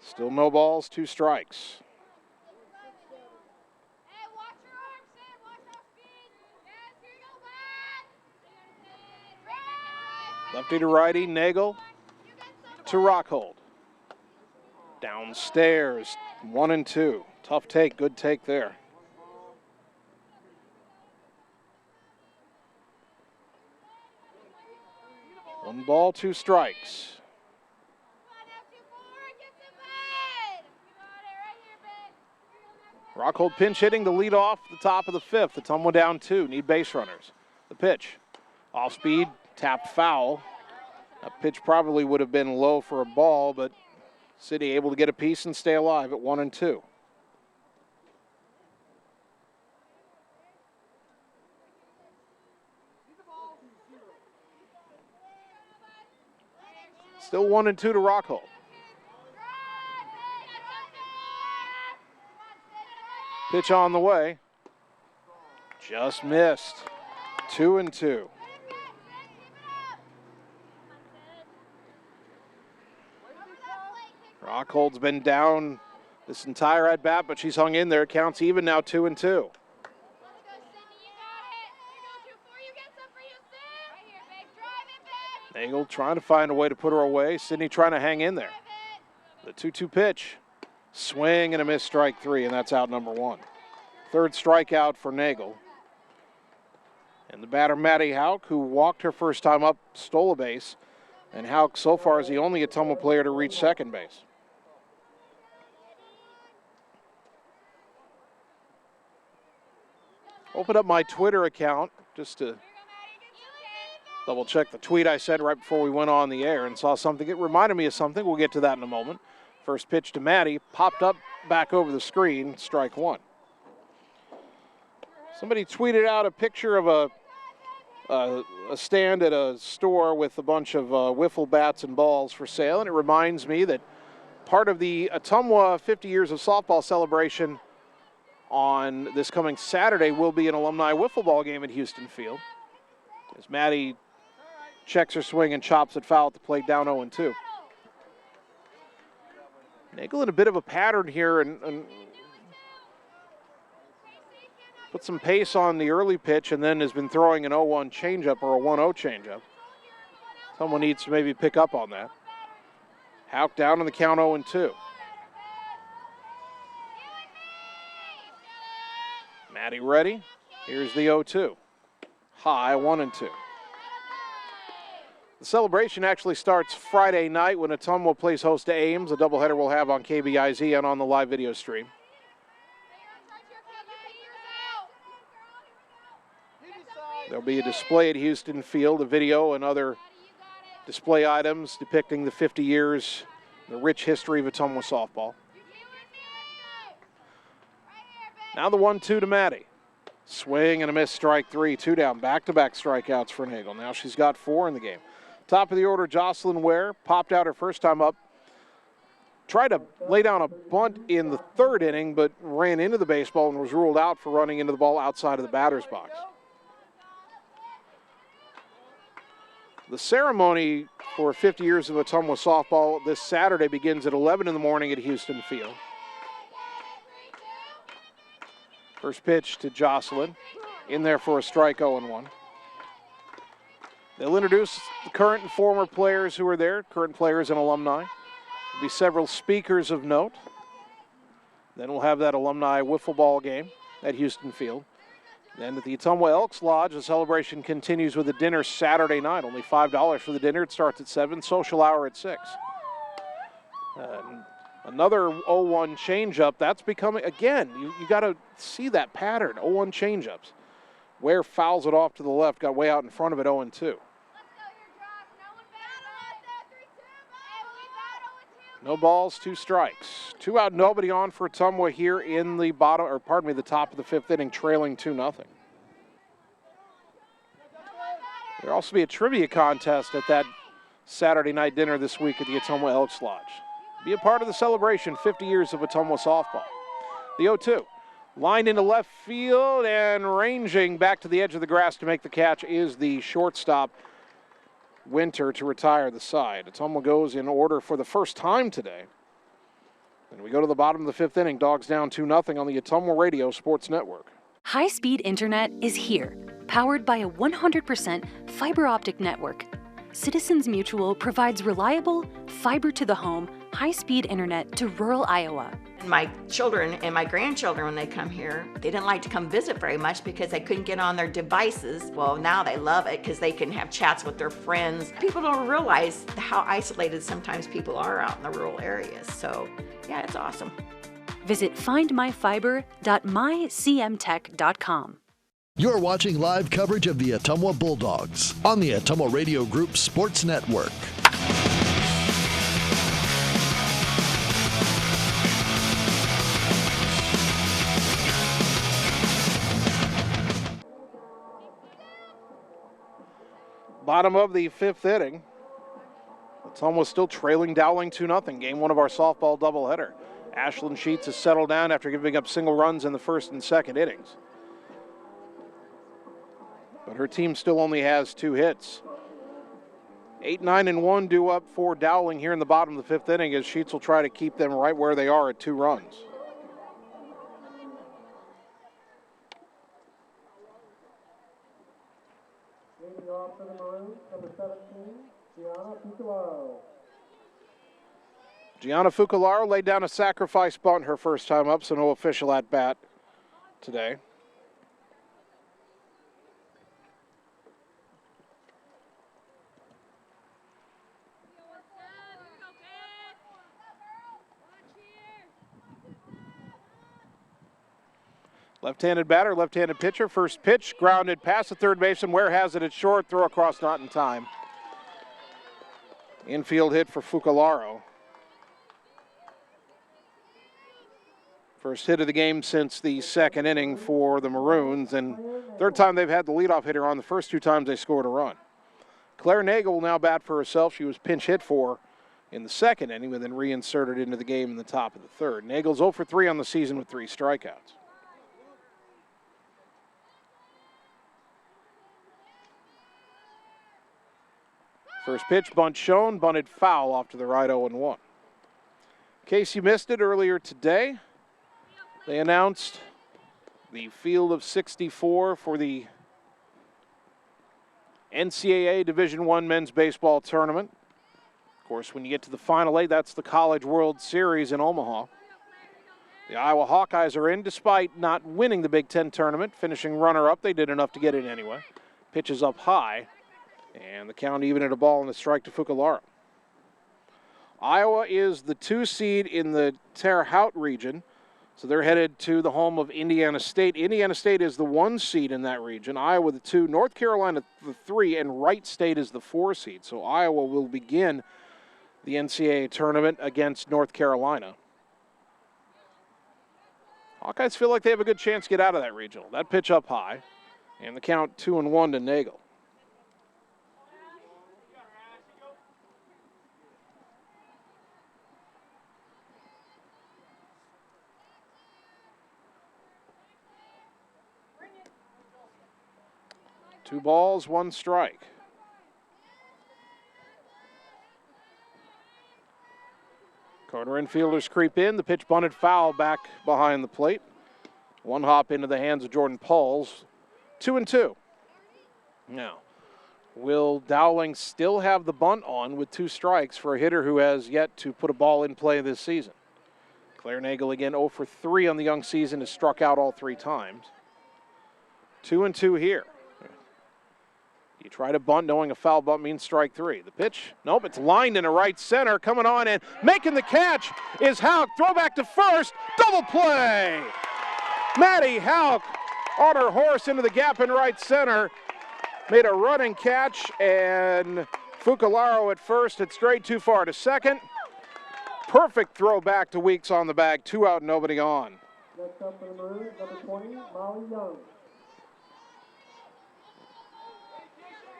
Speaker 2: Still no balls, 2 strikes. Lefty to righty, Nagel to Rockhold. Downstairs, 1-2. Tough take, good take there. One ball, two strikes. Rockhold pinch hitting to lead off the top of the fifth. Ottumwa down 2, need base runners. The pitch, off speed, tapped foul. That pitch probably would have been low for a ball, but City able to get a piece and stay alive at 1-2. Still 1-2 to Rockhold. Pitch on the way. Just missed. 2-2. Rockhold's been down this entire at-bat, but she's hung in there. Counts even now, 2-2. Nagel trying to find a way to put her away. Sydney trying to hang in there. The 2-2 pitch. Swing and a miss, strike 3, and that's out number 1. Third strikeout for Nagel. And the batter, Maddie Hauk, who walked her first time up, stole a base. And Hauk so far is the only Ottumwa player to reach second base. Open up my Twitter account just to double check the tweet I said right before we went on the air and saw something. It reminded me of something. We'll get to that in a moment. First pitch to Maddie, popped up back over the screen, strike 1. Somebody tweeted out a picture of a stand at a store with a bunch of wiffle bats and balls for sale, and it reminds me that part of the Ottumwa 50 Years of Softball celebration on this coming Saturday will be an alumni wiffle ball game at Houston Field. As Maddie checks her swing and chops it foul at the plate, down 0-2. Nagel in a bit of a pattern here and put some pace on the early pitch and then has been throwing an 0-1 changeup or a 1-0 changeup. Someone needs to maybe pick up on that. Hauk down on the count, 0-2. Maddie ready. Here's the 0-2. High, 1-2. The celebration actually starts Friday night when Ottumwa plays host to Ames, a doubleheader we'll have on KBIZ and on the live video stream. There'll be a display at Houston Field, a video and other display items depicting the 50 years, the rich history of Ottumwa softball. Now the 1-2 to Maddie. Swing and a miss, strike 3, 2 down. Back-to-back strikeouts for Nagel. Now she's got 4 in the game. Top of the order, Jocelyn Ware popped out her first time up. Tried to lay down a bunt in the third inning, but ran into the baseball and was ruled out for running into the ball outside of the batter's box. The ceremony for 50 years of Ottumwa softball this Saturday begins at 11 in the morning at Houston Field. First pitch to Jocelyn, in there for a strike, 0-1. They'll introduce the current and former players who are there, current players and alumni. There'll be several speakers of note. Then we'll have that alumni wiffle ball game at Houston Field. Then at the Ottumwa Elks Lodge, the celebration continues with a dinner Saturday night. Only $5 for the dinner. It starts at 7, social hour at 6. Another 0-1 changeup. That's becoming, again, you got to see that pattern, 0-1 changeups. Ware fouls it off to the left, got way out in front of it, 0-2. No balls, 2 strikes. 2 out, nobody on for Ottumwa here in the the top of the 5th inning, trailing 2-0. There'll also be a trivia contest at that Saturday night dinner this week at the Ottumwa Elks Lodge. Be a part of the celebration, 50 years of Ottumwa softball. The 0-2, lined into left field and ranging back to the edge of the grass to make the catch is the shortstop, Winter, to retire the side. Ottumwa goes in order for the first time today. And we go to the bottom of the 5th inning. Dogs down 2-0 on the Ottumwa Radio Sports Network.
Speaker 13: High-speed internet is here, powered by a 100% fiber optic network. Citizens Mutual provides reliable, fiber-to-the-home, high-speed internet to rural Iowa.
Speaker 14: My children and my grandchildren, when they come here, they didn't like to come visit very much because they couldn't get on their devices. Well, now they love it because they can have chats with their friends. People don't realize how isolated sometimes people are out in the rural areas. So, yeah, it's awesome.
Speaker 13: Visit findmyfiber.mycmtech.com.
Speaker 1: You're watching live coverage of the Ottumwa Bulldogs on the Ottumwa Radio Group Sports Network.
Speaker 2: Bottom of the fifth inning. Ottumwa still trailing Dowling 2-0. Game one of our softball doubleheader. Ashlyn Sheets has settled down after giving up single runs in the first and second innings. But her team still only has 2 hits. 8, 9, and 1 due up for Dowling here in the bottom of the fifth inning as Sheets will try to keep them right where they are at 2 runs.
Speaker 11: Leading off for the Maroons, number 17, Gianna Fucularo.
Speaker 2: Gianna Fucularo laid down a sacrifice bunt her first time up, so no official at bat today. Left-handed batter, left-handed pitcher. First pitch, grounded past the third baseman. Ware has it at short. Throw across, not in time. Infield hit for Fucularo. First hit of the game since the second inning for the Maroons, and third time they've had the leadoff hitter on. The first 2 times they scored a run. Claire Nagel will now bat for herself. She was pinch hit for in the second inning, but then reinserted into the game in the top of the third. Nagel's 0 for 3 on the season with 3 strikeouts. First pitch, bunt shown, bunted foul off to the right, 0-1. In case you missed it earlier today, they announced the field of 64 for the NCAA Division I Men's Baseball Tournament. Of course, when you get to the Final 8, that's the College World Series in Omaha. The Iowa Hawkeyes are in despite not winning the Big Ten tournament, finishing runner-up. They did enough to get in anyway. Pitch is up high. And the count even at a ball and a strike to Fucularo. Iowa is the 2 seed in the Terre Haute region, so they're headed to the home of Indiana State. Indiana State is the 1 seed in that region. Iowa the 2, North Carolina the 3, and Wright State is the 4 seed. So Iowa will begin the NCAA tournament against North Carolina. Hawkeyes feel like they have a good chance to get out of that regional. That pitch up high, and the count 2-1 to Nagel. Two balls, 1 strike. Corner infielders creep in. The pitch bunted foul back behind the plate. 1 hop into the hands of Jordan Pauls. 2-2. Now, will Dowling still have the bunt on with 2 strikes for a hitter who has yet to put a ball in play this season? Claire Nagel again 0 for 3 on the young season, has struck out all 3 times. 2-2 here. You try to bunt knowing a foul bunt means strike 3. The pitch, nope, it's lined into right center. Coming on and making the catch is Hauk. Throw back to first, double play. Maddie Hauk on her horse into the gap in right center. Made a running catch, and Fucularo at first had strayed too far to second. Perfect throw back to Weeks on the bag. 2 out, nobody on.
Speaker 11: Next up for the Maroons, number 20, Molly Young.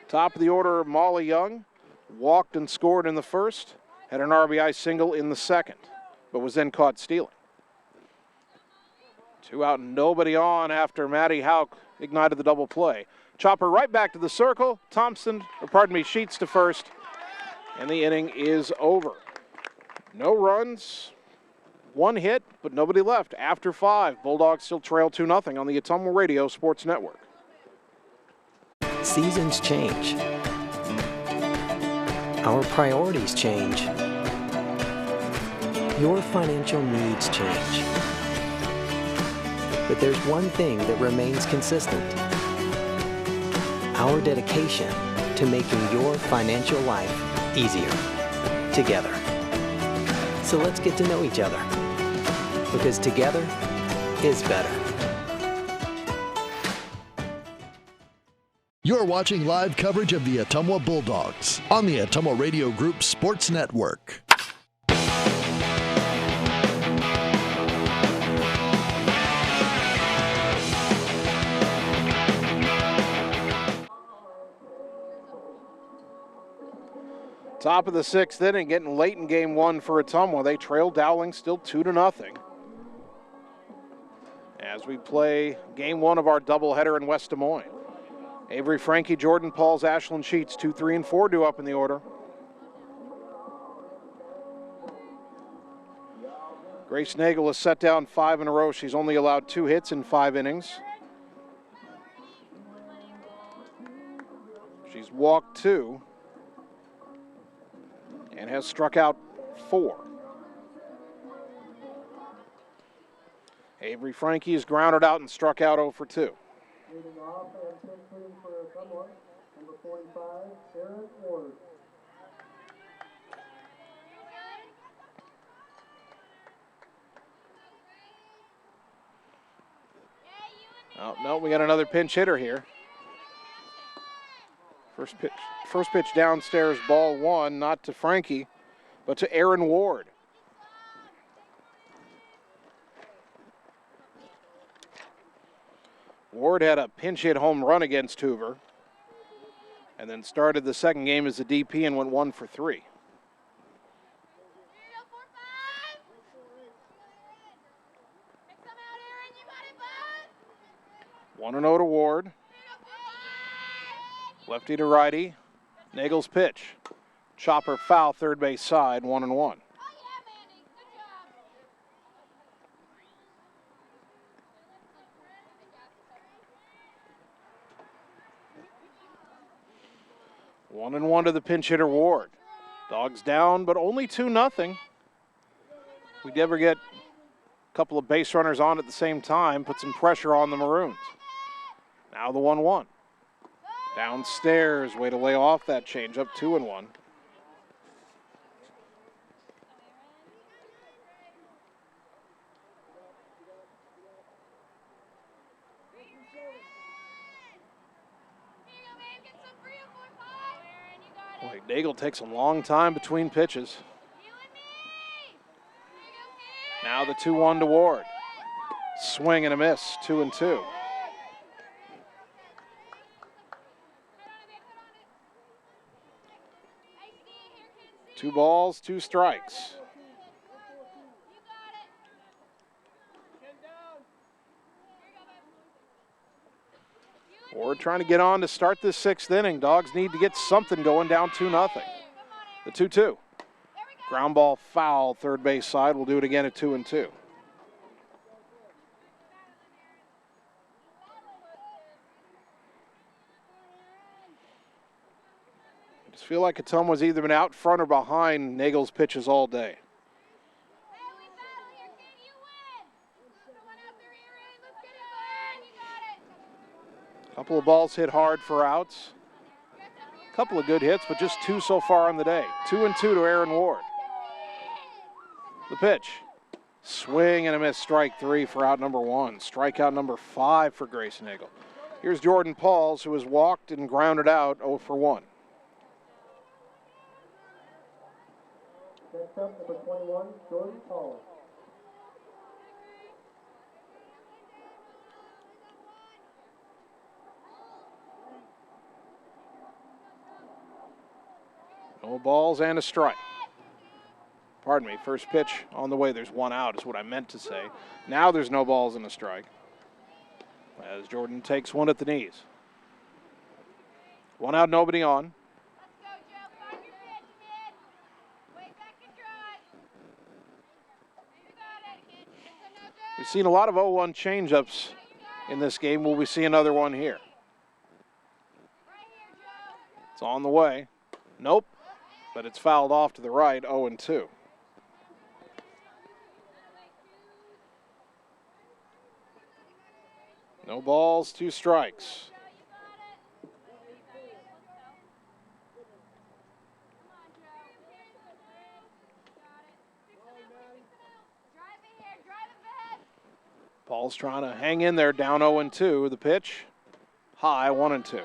Speaker 2: Top of the order, Molly Young walked and scored in the first, had an RBI single in the second, but was then caught stealing. 2 out and nobody on after Maddie Hauk ignited the double play. Chopper right back to the circle. Sheets to first, and the inning is over. No runs, 1 hit, but nobody left. After 5, Bulldogs still trail 2-0 on the Ottumwa Radio Sports Network.
Speaker 4: Seasons change. Our priorities change. Your financial needs change. But there's one thing that remains consistent. Our dedication to making your financial life easier together. So let's get to know each other, because together is better.
Speaker 1: You're watching live coverage of the Ottumwa Bulldogs on the Ottumwa Radio Group Sports Network.
Speaker 2: Top of the sixth inning, getting late in game one for Ottumwa. They trail Dowling still 2-0. As we play game one of our doubleheader in West Des Moines. Avery Frankie, Jordan Pauls, Ashlyn Sheets, 2, 3, and 4 due up in the order. Grace Nagel has set down 5 in a row. She's only allowed 2 hits in 5 innings. She's walked 2 and has struck out 4. Avery Frankie is grounded out and struck out 0 for 2.
Speaker 11: Leading off and pitching for Ottumwa, number 45, Aaron Ward.
Speaker 2: Oh, no, we got another pinch hitter here. First pitch downstairs, ball 1, not to Frankie, but to Aaron Ward. Ward had a pinch hit home run against Hoover, and then started the second game as a DP and went 1 for 3. One and 0 to Ward. Lefty to righty. Nagel's pitch. Chopper foul, third base side, 1-1. One and 1 to the pinch hitter Ward. Dogs down, but only 2-0. We never get a couple of base runners on at the same time, put some pressure on the Maroons. Now the 1-1. Downstairs, way to lay off that change up, 2-1. Boy, Nagel takes a long time between pitches. Now the 2-1 to Ward. Swing and a miss, 2-2. 2 balls, 2 strikes. Ward trying to get on to start this 6th inning. Dogs need to get something going, down 2-0. The 2-2. Ground ball foul, third base side. We'll do it again at 2-2. I just feel like Ottumwa's either been out front or behind Nagel's pitches all day. Couple of balls hit hard for outs. Couple of good hits, but just 2 so far on the day. 2-2 to Aaron Ward. The pitch. Swing and a miss, strike 3 for out number 1. Strikeout number 5 for Grace Nagel. Here's Jordan Pauls, who has walked and grounded out 0 for 1.
Speaker 11: Next up, number 21, Jordan Pauls.
Speaker 2: No balls and a strike. Pardon me, first pitch on the way. There's 1 out is what I meant to say. Now there's no balls and a strike, as Jordan takes 1 at the knees. 1 out, nobody on. We've seen a lot of 0-1 changeups in this game. Will we see another one here? It's on the way. Nope. But it's fouled off to the right, 0-2. No balls, 2 strikes. Paul's trying to hang in there, down 0-2. The pitch, high, 1-2.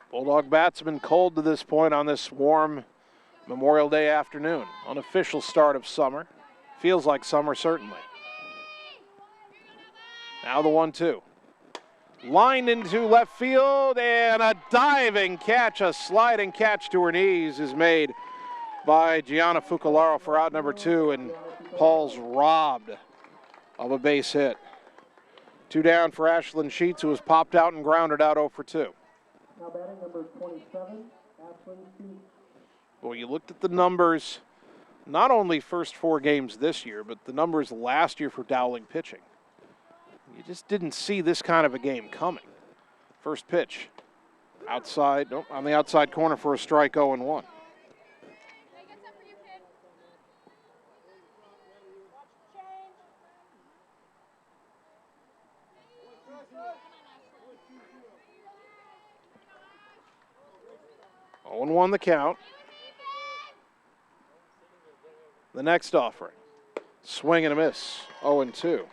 Speaker 2: Bulldog bats have been cold to this point on this warm Memorial Day afternoon. Unofficial start of summer. Feels like summer, certainly. Now the 1-2. Lined into left field, and a diving catch, a sliding catch to her knees is made by Gianna Fucalaro for out number 2, and Paul's robbed of a base hit. 2 down for Ashlyn Sheets, who was popped out and grounded out 0-2.
Speaker 11: Now batting number 27, Ashlyn Sheets.
Speaker 2: Well, you looked at the numbers, not only first 4 games this year, but the numbers last year for Dowling pitching. You just didn't see this kind of a game coming. First pitch, outside, nope, on the outside corner for a strike, 0-1. Oh, 0-1 the count. The next offering, swing and a miss, 0-2.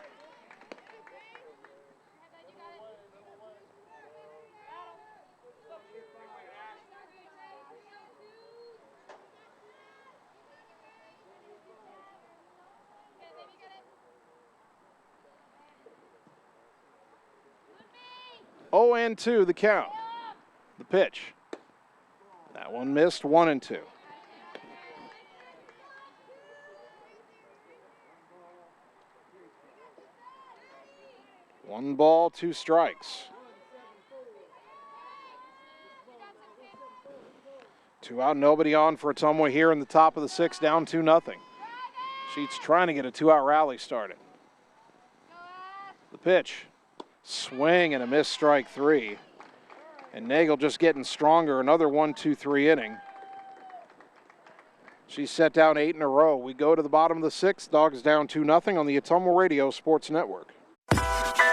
Speaker 2: Oh, and 2 the count. The pitch. That one missed, 1-2. One ball, 2 strikes. 2 out, nobody on for Ottumwa here in the top of the 6th, down 2-0. Sheets trying to get a 2-out rally started. The pitch. Swing and a miss, strike 3. And Nagel just getting stronger, another 1-2-3 inning. She's set down 8 in a row. We go to the bottom of the 6th, Dogs down 2-0 on the Ottumwa Radio Sports Network.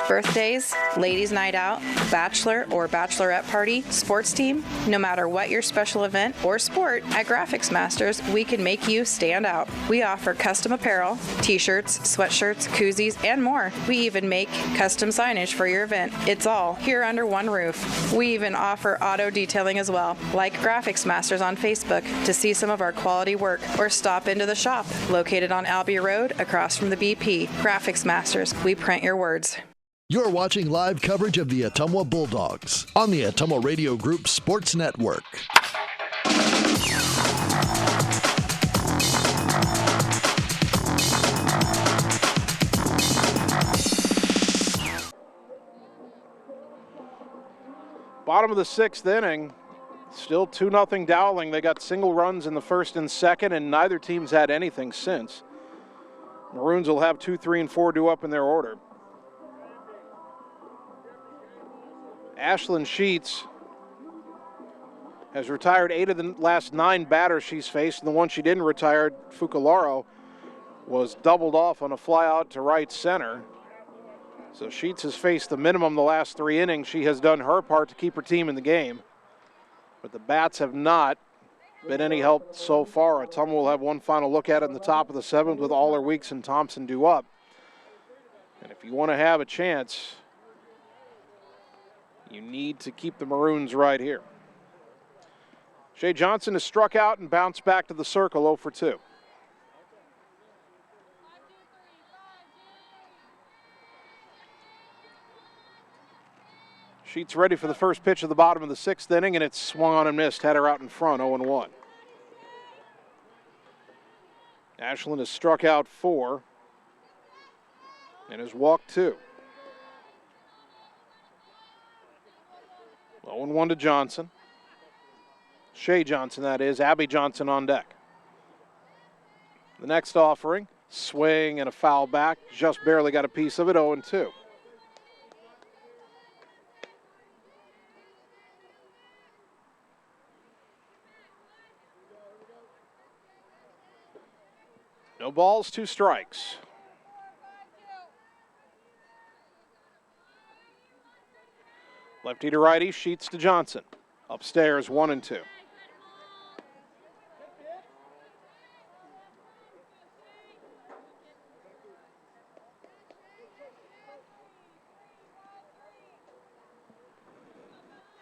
Speaker 6: Birthdays, ladies' night out, bachelor or bachelorette party, sports team, no matter what your special event or sport, at Graphics Masters, we can make you stand out. We offer custom apparel, t-shirts, sweatshirts, koozies, and more. We even make custom signage for your event. It's all here under one roof. We even offer auto detailing as well. Like Graphics Masters on Facebook to see some of our quality work, or stop into the shop located on Albee Road across from the BP. Graphics Masters, we print your words.
Speaker 1: You're watching live coverage of the Ottumwa Bulldogs on the Ottumwa Radio Group Sports Network.
Speaker 2: Bottom of the 6th inning, still 2-0 Dowling. They got single runs in the 1st and 2nd, and neither team's had anything since. Maroons will have 2, 3, and 4 due up in their order. Ashlyn Sheets has retired 8 of the last 9 batters she's faced, and the one she didn't retire, Fucalaro, was doubled off on a fly out to right center. So Sheets has faced the minimum the last 3 innings. She has done her part to keep her team in the game, but the bats have not been any help so far. Ottumwa will have one final look at it in the top of the 7th with Aller, Weeks, and Thompson due up. And if you want to have a chance, you need to keep the Maroons right here. Shea Johnson has struck out and bounced back to the circle, 0-2. Sheets ready for the first pitch of the bottom of the 6th inning, and it's swung on and missed. Had her out in front, 0-1. Ashlyn has struck out 4 and has walked 2. 0-1 to Johnson. Shea Johnson, that is. Abby Johnson on deck. The next offering, swing and a foul back. Just barely got a piece of it, 0-2. balls, 2 strikes. Lefty to righty, Sheets to Johnson. Upstairs, 1-2.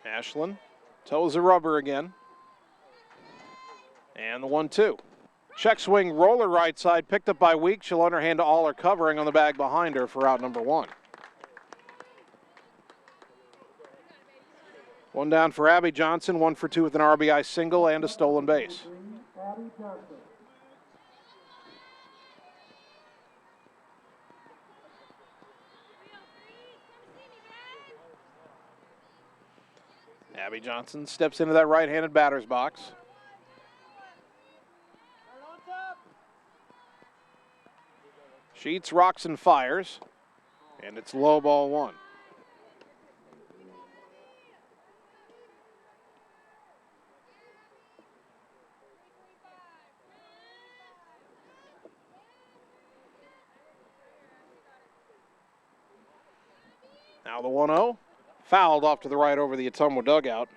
Speaker 2: Ashland toes the rubber again. And the 1-2. Check swing, roller right side, picked up by Weeks. She'll underhand to Aller, covering on the bag behind her for out number 1. 1 down for Abby Johnson, 1 for 2 with an RBI single and a stolen base. Abby Johnson steps into that right-handed batter's box. Sheets, rocks, and fires. And it's low, ball 1. Now the 1-0. Fouled off to the right over the Ottumwa dugout.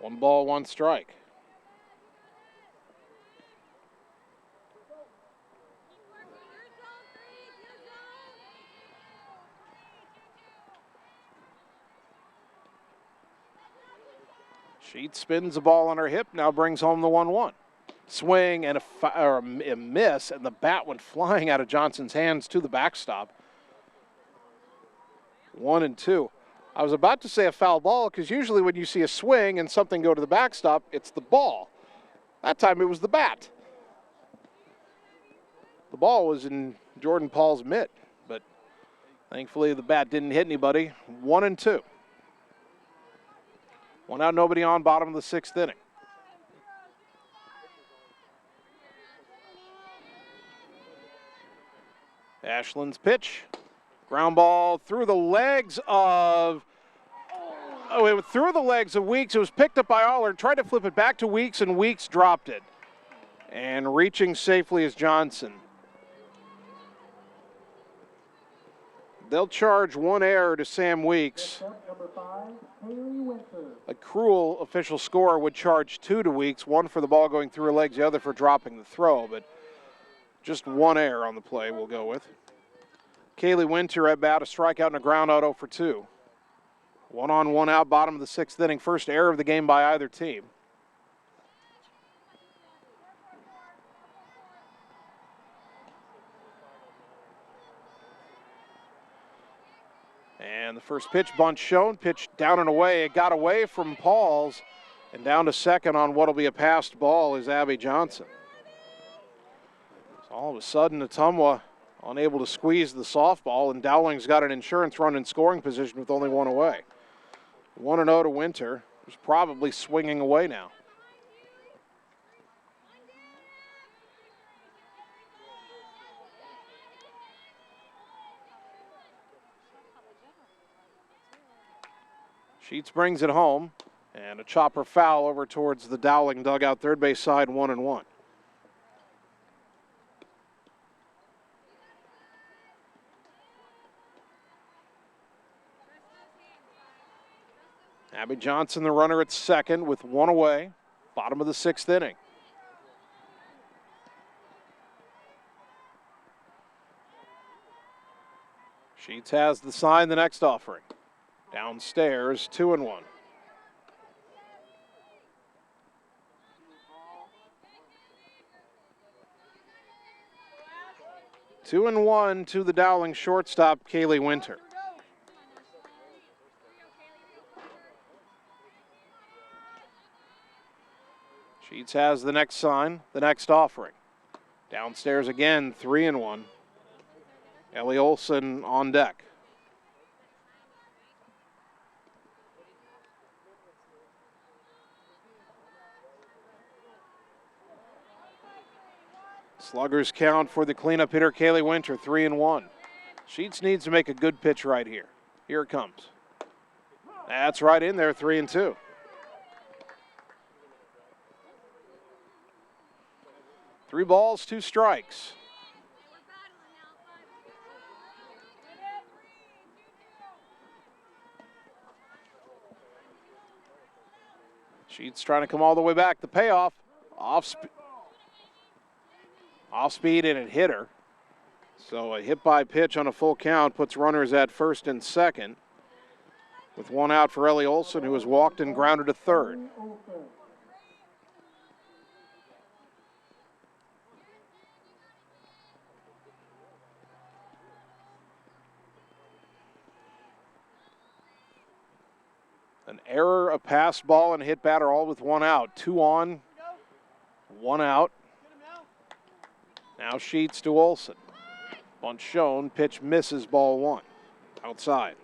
Speaker 2: 1 ball, 1 strike. Sheets spins the ball on her hip, now brings home the 1-1. Swing and a miss, and the bat went flying out of Johnson's hands to the backstop. 1-2. I was about to say a foul ball because usually when you see a swing and something go to the backstop, it's the ball. That time it was the bat. The ball was in Jordan Paul's mitt, but thankfully the bat didn't hit anybody. 1-2. 1 out, nobody on, bottom of the 6th inning. Ashland's pitch. Ground ball through the legs of, through the legs of Weeks. It was picked up by Aller, tried to flip it back to Weeks, and Weeks dropped it. And reaching safely is Johnson. They'll charge 1 error to Sam Weeks. A cruel official score would charge 2 to Weeks, 1 for the ball going through her legs, the other for dropping the throw, but just 1 error on the play we'll go with. Kaylee Winter at bat, a strikeout and a ground out 0 for 2. 1 on, 1 out, bottom of the 6th inning. First error of the game by either team. And the first pitch, bunt shown, pitch down and away. It got away from Pauls, and down to second on what'll be a passed ball is Abby Johnson. So all of a sudden, Ottumwa unable to squeeze the softball, and Dowling's got an insurance run in scoring position with only 1 away. 1-0 to Winter, who's probably swinging away now. Sheets brings it home, and a chopper foul over towards the Dowling dugout, third base side, 1-1. Abby Johnson, the runner at second with 1 away, bottom of the 6th inning. Sheets has the sign, the next offering. Downstairs, 2-1. Two and one to the Dowling shortstop, Kaylee Winter. Sheets has the next sign, the next offering. Downstairs again, 3-1. Ellie Olson on deck. Sluggers count for the cleanup hitter, Kaylee Winter, 3-1. Sheets needs to make a good pitch right here. Here it comes. That's right in there, 3-2. Three balls, 2 strikes. Sheets trying to come all the way back. The payoff, off speed, and it hit her. So a hit by pitch on a full count puts runners at first and second, with one out for Ellie Olson, who has walked and grounded to third. An error, a pass ball, and a hit batter, all with one out. 2 on, 1 out. Now Sheets to Olson. Bunt shown, pitch misses, ball 1. Outside.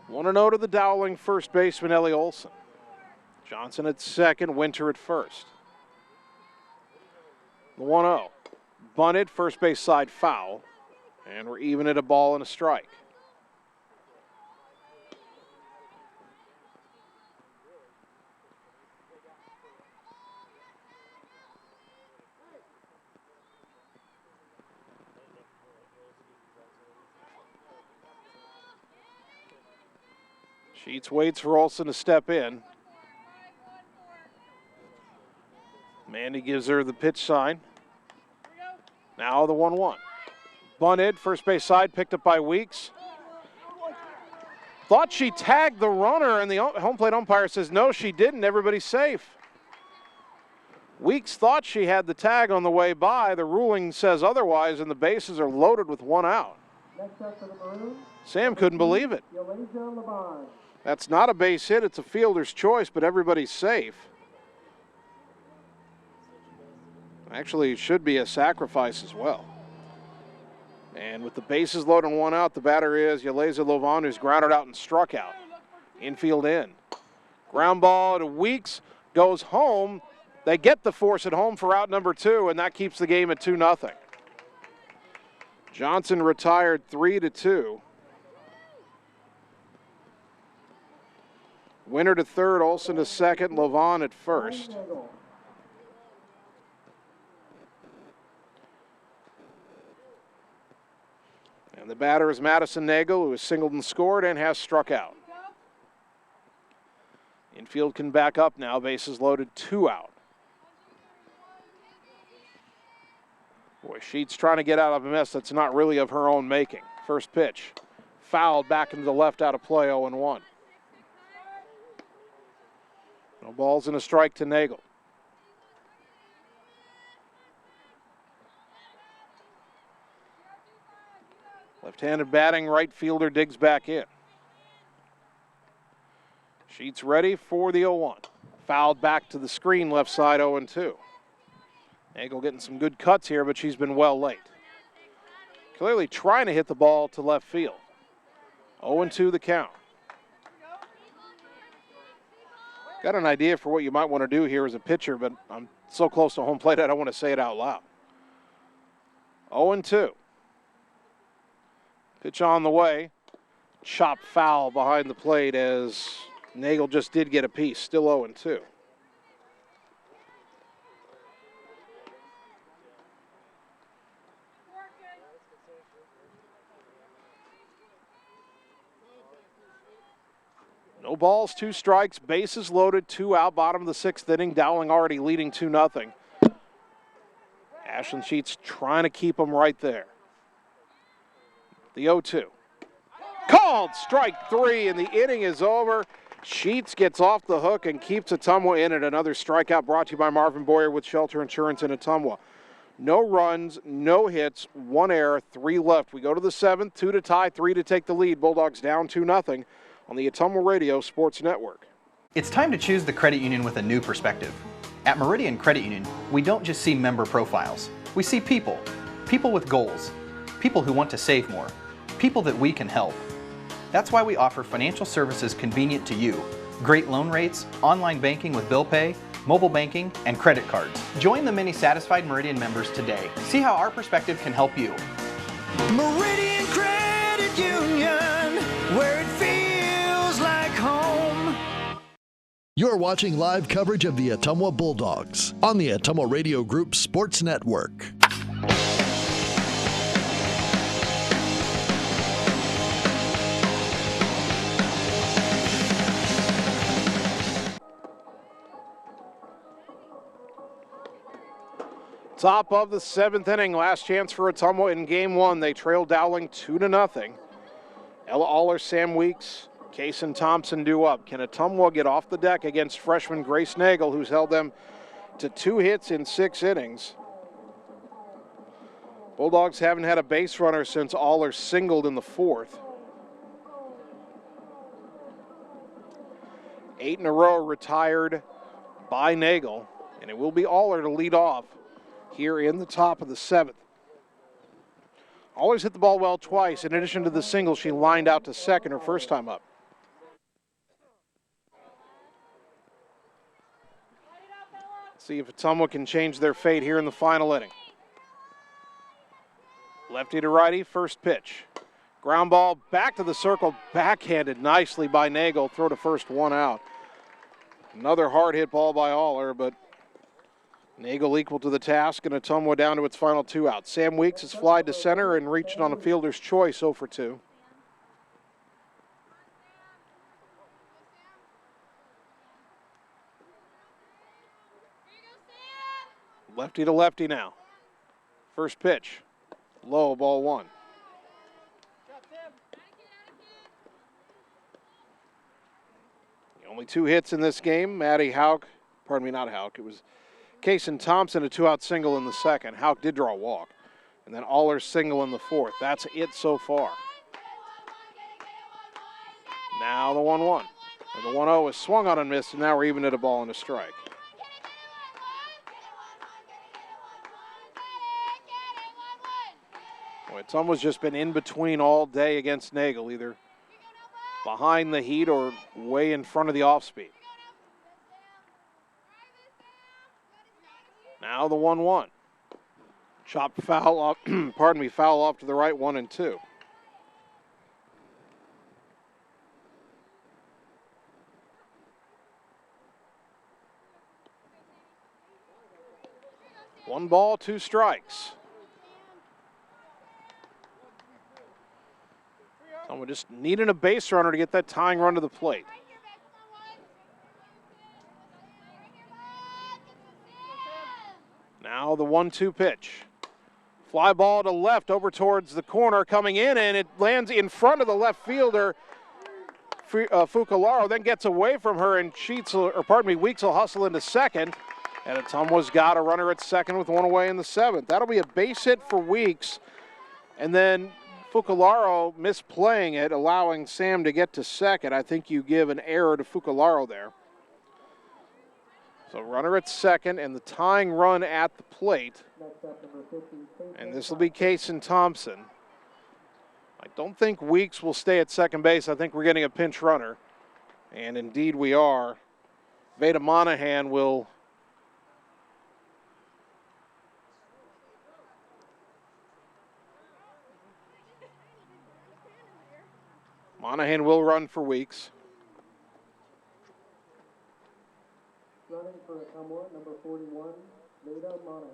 Speaker 2: One and 0 to the Dowling first baseman, Ellie Olson. Johnson at second, Winter at first. The 1-0. Bunted, first base side foul. And we're even at a ball and a strike. Sheets waits for Olson to step in. Mandy gives her the pitch sign. Now the 1-1. Bunted, first base side, picked up by Weeks. Thought she tagged the runner, and the home plate umpire says no, she didn't. Everybody's safe. Weeks thought she had the tag on the way by. The ruling says otherwise, and the bases are loaded with 1 out.
Speaker 11: Next up for the Maroons.
Speaker 2: Sam couldn't believe it. That's not a base hit. It's a fielder's choice, but everybody's safe. Actually, it should be a sacrifice as well. And with the bases loaded and 1 out, the batter is Yeleza Lovan, who's grounded out and struck out. Infield in. Ground ball to Weeks, goes home. They get the force at home for out number 2, and that keeps the game at 2-0. Johnson retired 3-2. Winter to third, Olson to second, Lovan at first. And the batter is Madison Nagel, who has singled and scored and has struck out. Infield can back up now, bases loaded, 2 out. Boy, Sheets trying to get out of a mess that's not really of her own making. First pitch, fouled back into the left, out of play, 0-1. No balls and a strike to Nagel. Left-handed batting, right fielder digs back in. Sheets ready for the 0-1. Fouled back to the screen, left side, 0-2. Nagel getting some good cuts here, but she's been well late. Clearly trying to hit the ball to left field. 0-2 the count. Got an idea for what you might want to do here as a pitcher, but I'm so close to home plate I don't want to say it out loud. 0-2. Pitch on the way. Chop foul behind the plate as Nagel just did get a piece. Still 0-2. No balls, 2 strikes, bases loaded, 2 out, bottom of the 6th inning. Dowling already leading 2-0. Ashlyn Sheets trying to keep them right there. The 0-2. Called strike 3, and the inning is over. Sheets gets off the hook and keeps Ottumwa in it. Another strikeout brought to you by Marvin Boyer with Shelter Insurance in Ottumwa. No runs, no hits, 1 error, 3 left. We go to the 7th, 2 to tie, 3 to take the lead. Bulldogs down 2-0 on the Ottumwa Radio Sports Network.
Speaker 7: It's time to choose the credit union with a new perspective. At Meridian Credit Union, we don't just see member profiles. We see people. People with goals. People who want to save more. People that we can help. That's why we offer financial services convenient to you. Great loan rates, online banking with bill pay, mobile banking, and credit cards. Join the many satisfied Meridian members today. See how our perspective can help you.
Speaker 8: Meridian Credit Union, where it feels like home.
Speaker 1: You're watching live coverage of the Ottumwa Bulldogs on the Ottumwa Radio Group Sports Network.
Speaker 2: Top of the 7th inning, last chance for Ottumwa in game 1. They trailed Dowling 2-0. Ella Aller, Sam Weeks, Kaysen Thompson due up. Can Ottumwa get off the deck against freshman Grace Nagel, who's held them to 2 hits in 6 innings? Bulldogs haven't had a base runner since Aller singled in the 4th. 8 in a row retired by Nagel, and it will be Aller to lead off here in the top of the 7th. Always hit the ball well twice. In addition to the single, she lined out to second her first time up. See if Ottumwa can change their fate here in the final inning. Lefty to righty, first pitch. Ground ball back to the circle, backhanded nicely by Nagel. Throw to first, 1 out. Another hard hit ball by Aller, but Nagel equal to the task, and Ottumwa down to its final 2 outs. Sam Weeks has flied to center and reached on a fielder's choice, 0 for 2. Lefty to lefty now. First pitch, low, ball 1. Only 2 hits in this game. Maddie Hauk, pardon me, not Hauk, it was Kaysen Thompson, a 2-out single in the 2nd. Hauk did draw a walk. And then Aller's single in the 4th. That's it so far. Now the 1-1. And the 1-0 is swung on and missed, and now we're even at a ball and a strike. Boy, Ottumwa's just been in between all day against Nagel, either behind the heat or way in front of the off-speed. Now the 1-1. Chopped foul off, pardon me, foul off to the right, 1-2. One ball, 2 strikes. Someone just needing a base runner to get that tying run to the plate. Now the 1-2 pitch. Fly ball to left over towards the corner, coming in, and it lands in front of the left fielder. Fucalaro then gets away from her, and Weeks will hustle into second. And Ottumwa's got a runner at second with 1 away in the 7th. That'll be a base hit for Weeks. And then Fucalaro misplaying it, allowing Sam to get to second. I think you give an error to Fucalaro there. So runner at second and the tying run at the plate. And this will be Kaysen Thompson. I don't think Weeks will stay at second base. I think we're getting a pinch runner. And indeed we are. Veda Monahan will run for Weeks.
Speaker 11: Running for Ottumwa, number 41, Veda Monahan.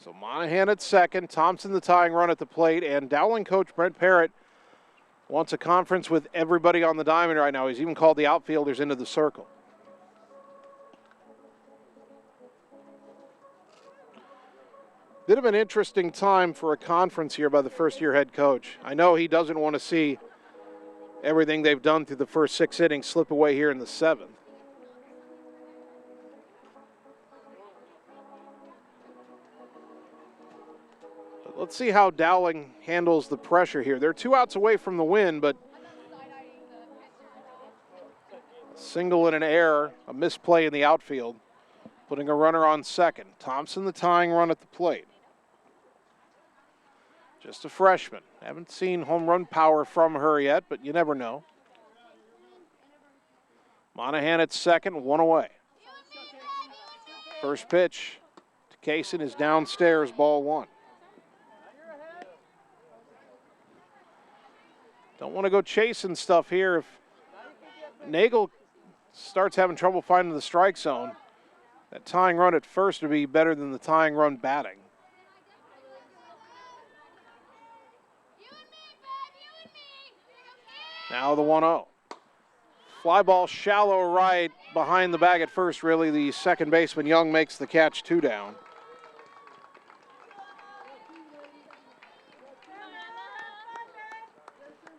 Speaker 2: So Monahan at second, Thompson the tying run at the plate, and Dowling coach Brent Parrott wants a conference with everybody on the diamond right now. He's even called the outfielders into the circle. Bit of an interesting time for a conference here by the first-year head coach. I know he doesn't want to see everything they've done through the first 6 innings slip away here in the 7th. But let's see how Dowling handles the pressure here. They're 2 outs away from the win, but a single and an error, a misplay in the outfield, putting a runner on second. Thompson the tying run at the plate. Just a freshman. Haven't seen home run power from her yet, but you never know. Monahan at second, 1 away. First pitch to Kaysen is downstairs, ball 1. Don't want to go chasing stuff here. If Nagel starts having trouble finding the strike zone. That tying run at first would be better than the tying run batting. Now the 1-0. Fly ball shallow right behind the bag at first, really. The second baseman, Young, makes the catch, 2 down.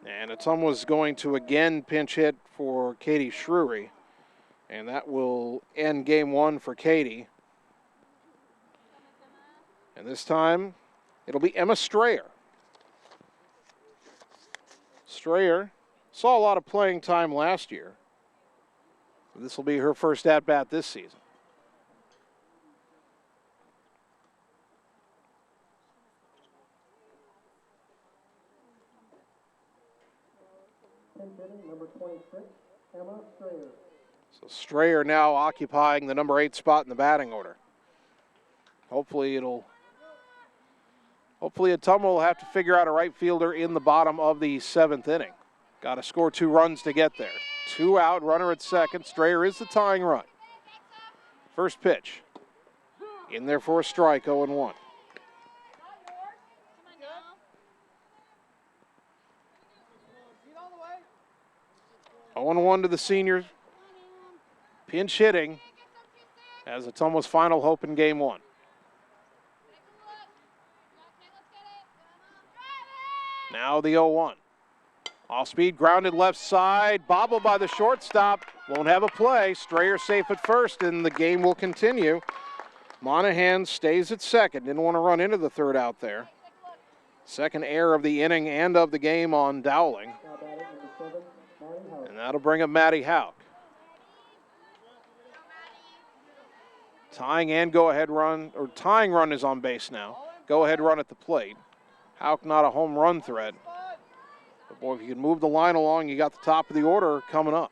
Speaker 2: And Ottumwa's going to again pinch hit for Katie Shrewery. And that will end game 1 for Katie. And this time, it'll be Emma Strayer. Strayer saw a lot of playing time last year. This will be her first at-bat this season.
Speaker 11: Number 26, Emma Strayer.
Speaker 2: So Strayer now occupying the number 8 spot in the batting order. Hopefully Ottumwa will have to figure out a right fielder in the bottom of the 7th inning. Got to score 2 runs to get there. 2 out, runner at second. Strayer is the tying run. First pitch. In there for a strike, 0-1. To the senior. Pinch hitting as Ottumwa's final hope in game 1. Now the 0-1. Off speed, grounded left side, bobbled by the shortstop. Won't have a play. Strayer safe at first, and the game will continue. Monahan stays at second. Didn't want to run into the third out there. Second error of the inning and of the game on Dowling. And that'll bring up Maddie Hauk. Tying run is on base now. Go-ahead run at the plate. Hauk not a home run threat. But boy, if you can move the line along, you got the top of the order coming up.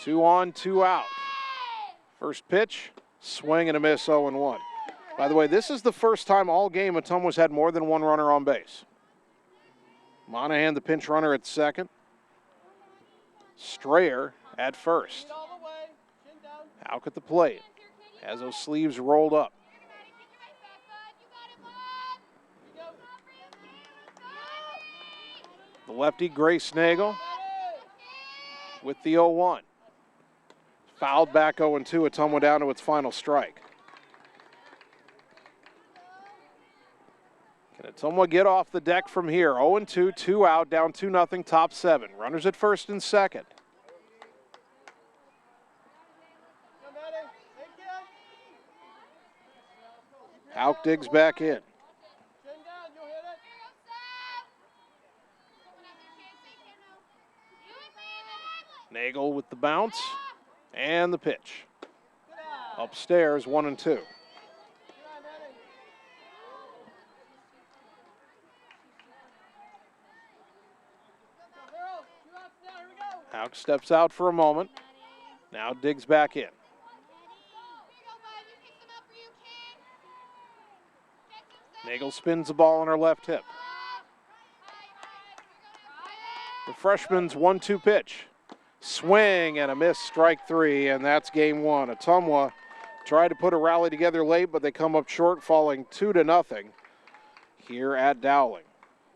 Speaker 2: 2 on, 2 out. First pitch, swing and a miss, 0-1. By the way, this is the first time all game Ottumwa's had more than 1 runner on base. Monahan, the pinch runner at second. Strayer at first. Hauk at the plate. Has those sleeves rolled up. The lefty, Grace Nagel, with the 0-1. Fouled back 0-2. Ottumwa down to its final strike. Can Ottumwa get off the deck from here? 0-2, 2 out, down 2-0, top 7. Runners at first and second. Hauk digs back in. Nagel with the bounce and the pitch. Upstairs, 1-2. Hauk steps out for a moment. Now digs back in. Nagel spins the ball on her left hip. The freshman's 1-2 pitch. Swing and a miss, strike 3, and that's game 1. Ottumwa tried to put a rally together late, but they come up short, falling 2-0 here at Dowling.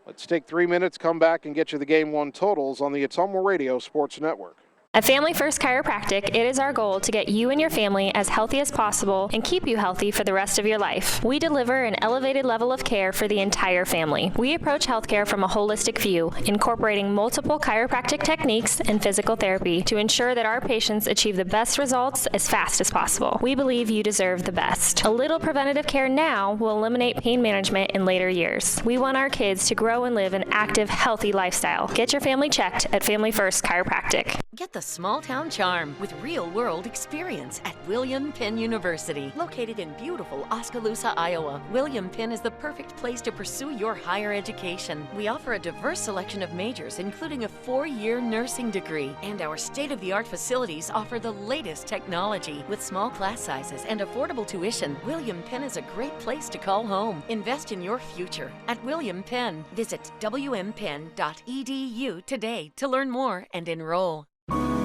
Speaker 2: Let's take 3 minutes, come back, and get you the game 1 totals on the Ottumwa Radio Sports Network.
Speaker 15: At Family First Chiropractic, it is our goal to get you and your family as healthy as possible and keep you healthy for the rest of your life. We deliver an elevated level of care for the entire family. We approach healthcare from a holistic view, incorporating multiple chiropractic techniques and physical therapy to ensure that our patients achieve the best results as fast as possible. We believe you deserve the best. A little preventative care now will eliminate pain management in later years. We want our kids to grow and live an active, healthy lifestyle. Get your family checked at Family First Chiropractic.
Speaker 9: Get the small town charm with real-world experience at William Penn University. Located in beautiful Oskaloosa, Iowa, William Penn is the perfect place to pursue your higher education. We offer a diverse selection of majors, including a 4-year nursing degree. And our state-of-the-art facilities offer the latest technology. With small class sizes and affordable tuition, William Penn is a great place to call home. Invest in your future at William Penn. Visit wmpenn.edu today to learn more and enroll.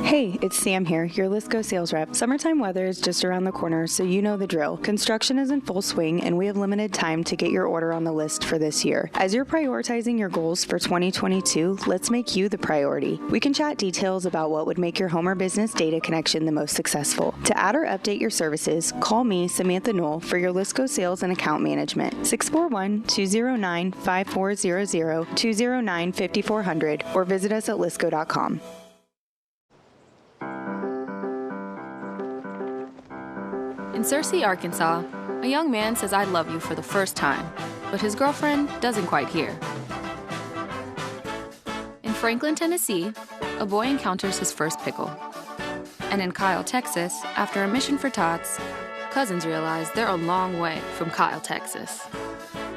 Speaker 16: Hey, it's Sam here, your Lisco sales rep. Summertime weather is just around the corner, so you know the drill. Construction is in full swing, and we have limited time to get your order on the list for this year. As you're prioritizing your goals for 2022, let's make you the priority. We can chat details about what would make your home or business data connection the most successful. To add or update your services, call me, Samantha Knoll, for your Lisco sales and account management. 641-209-5400, 209-5400, or visit us at lisco.com.
Speaker 10: In Searcy, Arkansas, a young man says I love you for the first time, but his girlfriend doesn't quite hear. In Franklin, Tennessee, a boy encounters his first pickle. And in Kyle, Texas, after a mission for tots, cousins realize they're a long way from Kyle, Texas.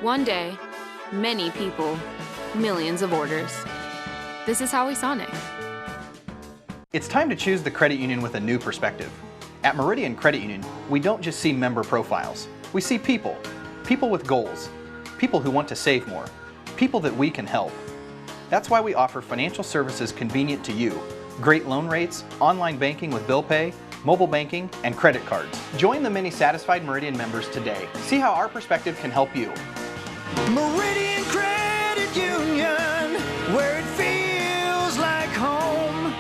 Speaker 10: One day, many people, millions of orders. This is Howie Sonic.
Speaker 7: It's time to choose the credit union with a new perspective. At Meridian Credit Union, we don't just see member profiles. We see people. People with goals. People who want to save more. People that we can help. That's why we offer financial services convenient to you. Great loan rates, online banking with bill pay, mobile banking, and credit cards. Join the many satisfied Meridian members today. See how our perspective can help you.
Speaker 8: Meridian Credit Union, where it feels like home.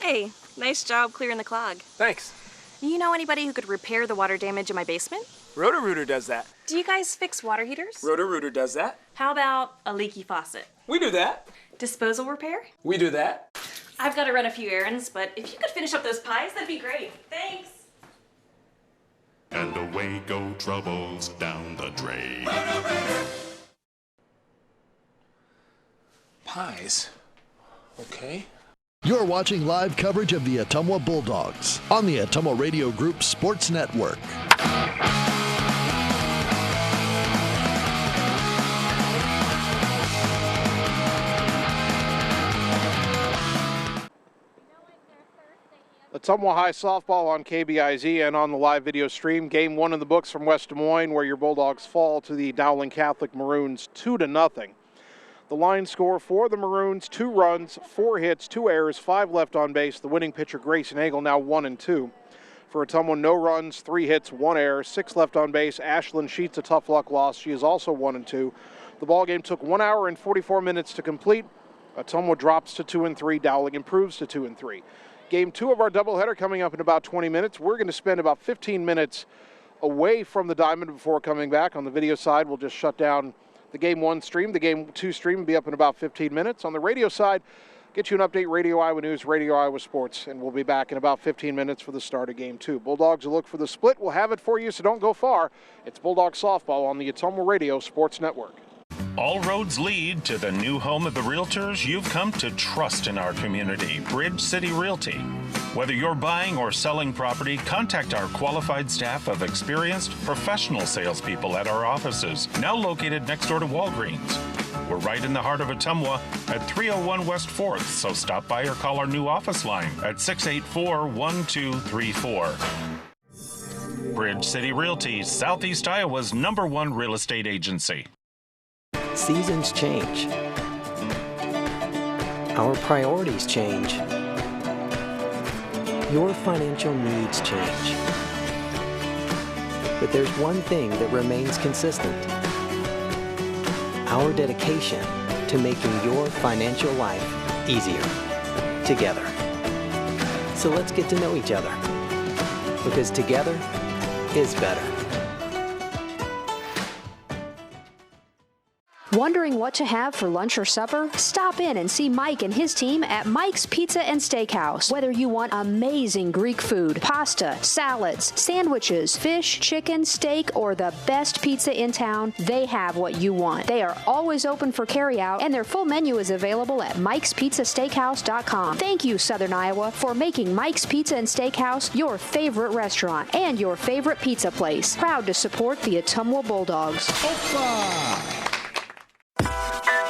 Speaker 17: Hey, nice job clearing the clog.
Speaker 18: Thanks.
Speaker 17: You know anybody who could repair the water damage in my basement?
Speaker 18: Roto-Rooter does that.
Speaker 17: Do you guys fix water heaters?
Speaker 18: Roto-Rooter does that.
Speaker 17: How about a leaky faucet?
Speaker 18: We do that.
Speaker 17: Disposal repair?
Speaker 18: We do that.
Speaker 17: I've got to run a few errands, but if you could finish up those pies, that'd be great. Thanks.
Speaker 19: And away go troubles down the drain.
Speaker 18: Pies. Okay.
Speaker 1: You're watching live coverage of the Ottumwa Bulldogs on the Ottumwa Radio Group Sports Network.
Speaker 2: Ottumwa High softball on KBIZ and on the live video stream. Game 1 in the books from West Des Moines, where your Bulldogs fall to the Dowling Catholic Maroons 2-0. The line score for the Maroons: 2 runs, 4 hits, 2 errors, 5 left on base. The winning pitcher, Grayson Nagel, now 1-2. For Ottumwa, no runs, 3 hits, 1 error, 6 left on base. Ashlyn Sheets, a tough luck loss. She is also 1-2. The ball game took 1 hour and 44 minutes to complete. Ottumwa drops to 2-3. Dowling improves to 2-3. Game 2 of our doubleheader coming up in about 20 minutes. We're going to spend about 15 minutes away from the diamond before coming back. On the video side, we'll just shut down the Game 1 stream. The Game 2 stream will be up in about 15 minutes. On the radio side, get you an update: Radio Iowa News, Radio Iowa Sports, and we'll be back in about 15 minutes for the start of Game 2. Bulldogs will look for the split. We'll have it for you, so don't go far. It's Bulldog Softball on the Ottumwa Radio Sports Network.
Speaker 3: All roads lead to the new home of the realtors you've come to trust in our community, Bridge City Realty. Whether you're buying or selling property, contact our qualified staff of experienced professional salespeople at our offices, now located next door to Walgreens. We're right in the heart of Ottumwa at 301 West 4th, so stop by or call our new office line at 684-1234. Bridge City Realty, Southeast Iowa's #1 real estate agency.
Speaker 4: Seasons change. Our priorities change. Your financial needs change. But there's one thing that remains consistent: our dedication to making your financial life easier together. So let's get to know each other, because together is better.
Speaker 5: Wondering what to have for lunch or supper? Stop in and see Mike and his team at Mike's Pizza and Steakhouse. Whether you want amazing Greek food, pasta, salads, sandwiches, fish, chicken, steak, or the best pizza in town, they have what you want. They are always open for carryout, and their full menu is available at Mike'sPizzaSteakhouse.com. Thank you, Southern Iowa, for making Mike's Pizza and Steakhouse your favorite restaurant and your favorite pizza place. Proud to support the Ottumwa Bulldogs.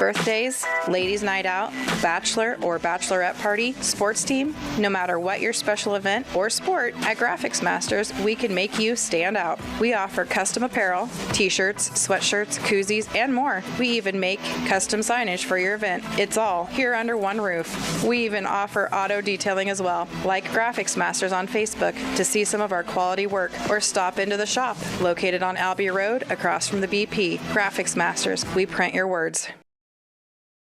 Speaker 6: Birthdays, ladies' night out, bachelor or bachelorette party, sports team, no matter what your special event or sport, at Graphics Masters, we can make you stand out. We offer custom apparel, t-shirts, sweatshirts, koozies, and more. We even make custom signage for your event. It's all here under one roof. We even offer auto detailing as well. Like Graphics Masters on Facebook to see some of our quality work, or stop into the shop located on Albee Road across from the BP. Graphics Masters, we print your words.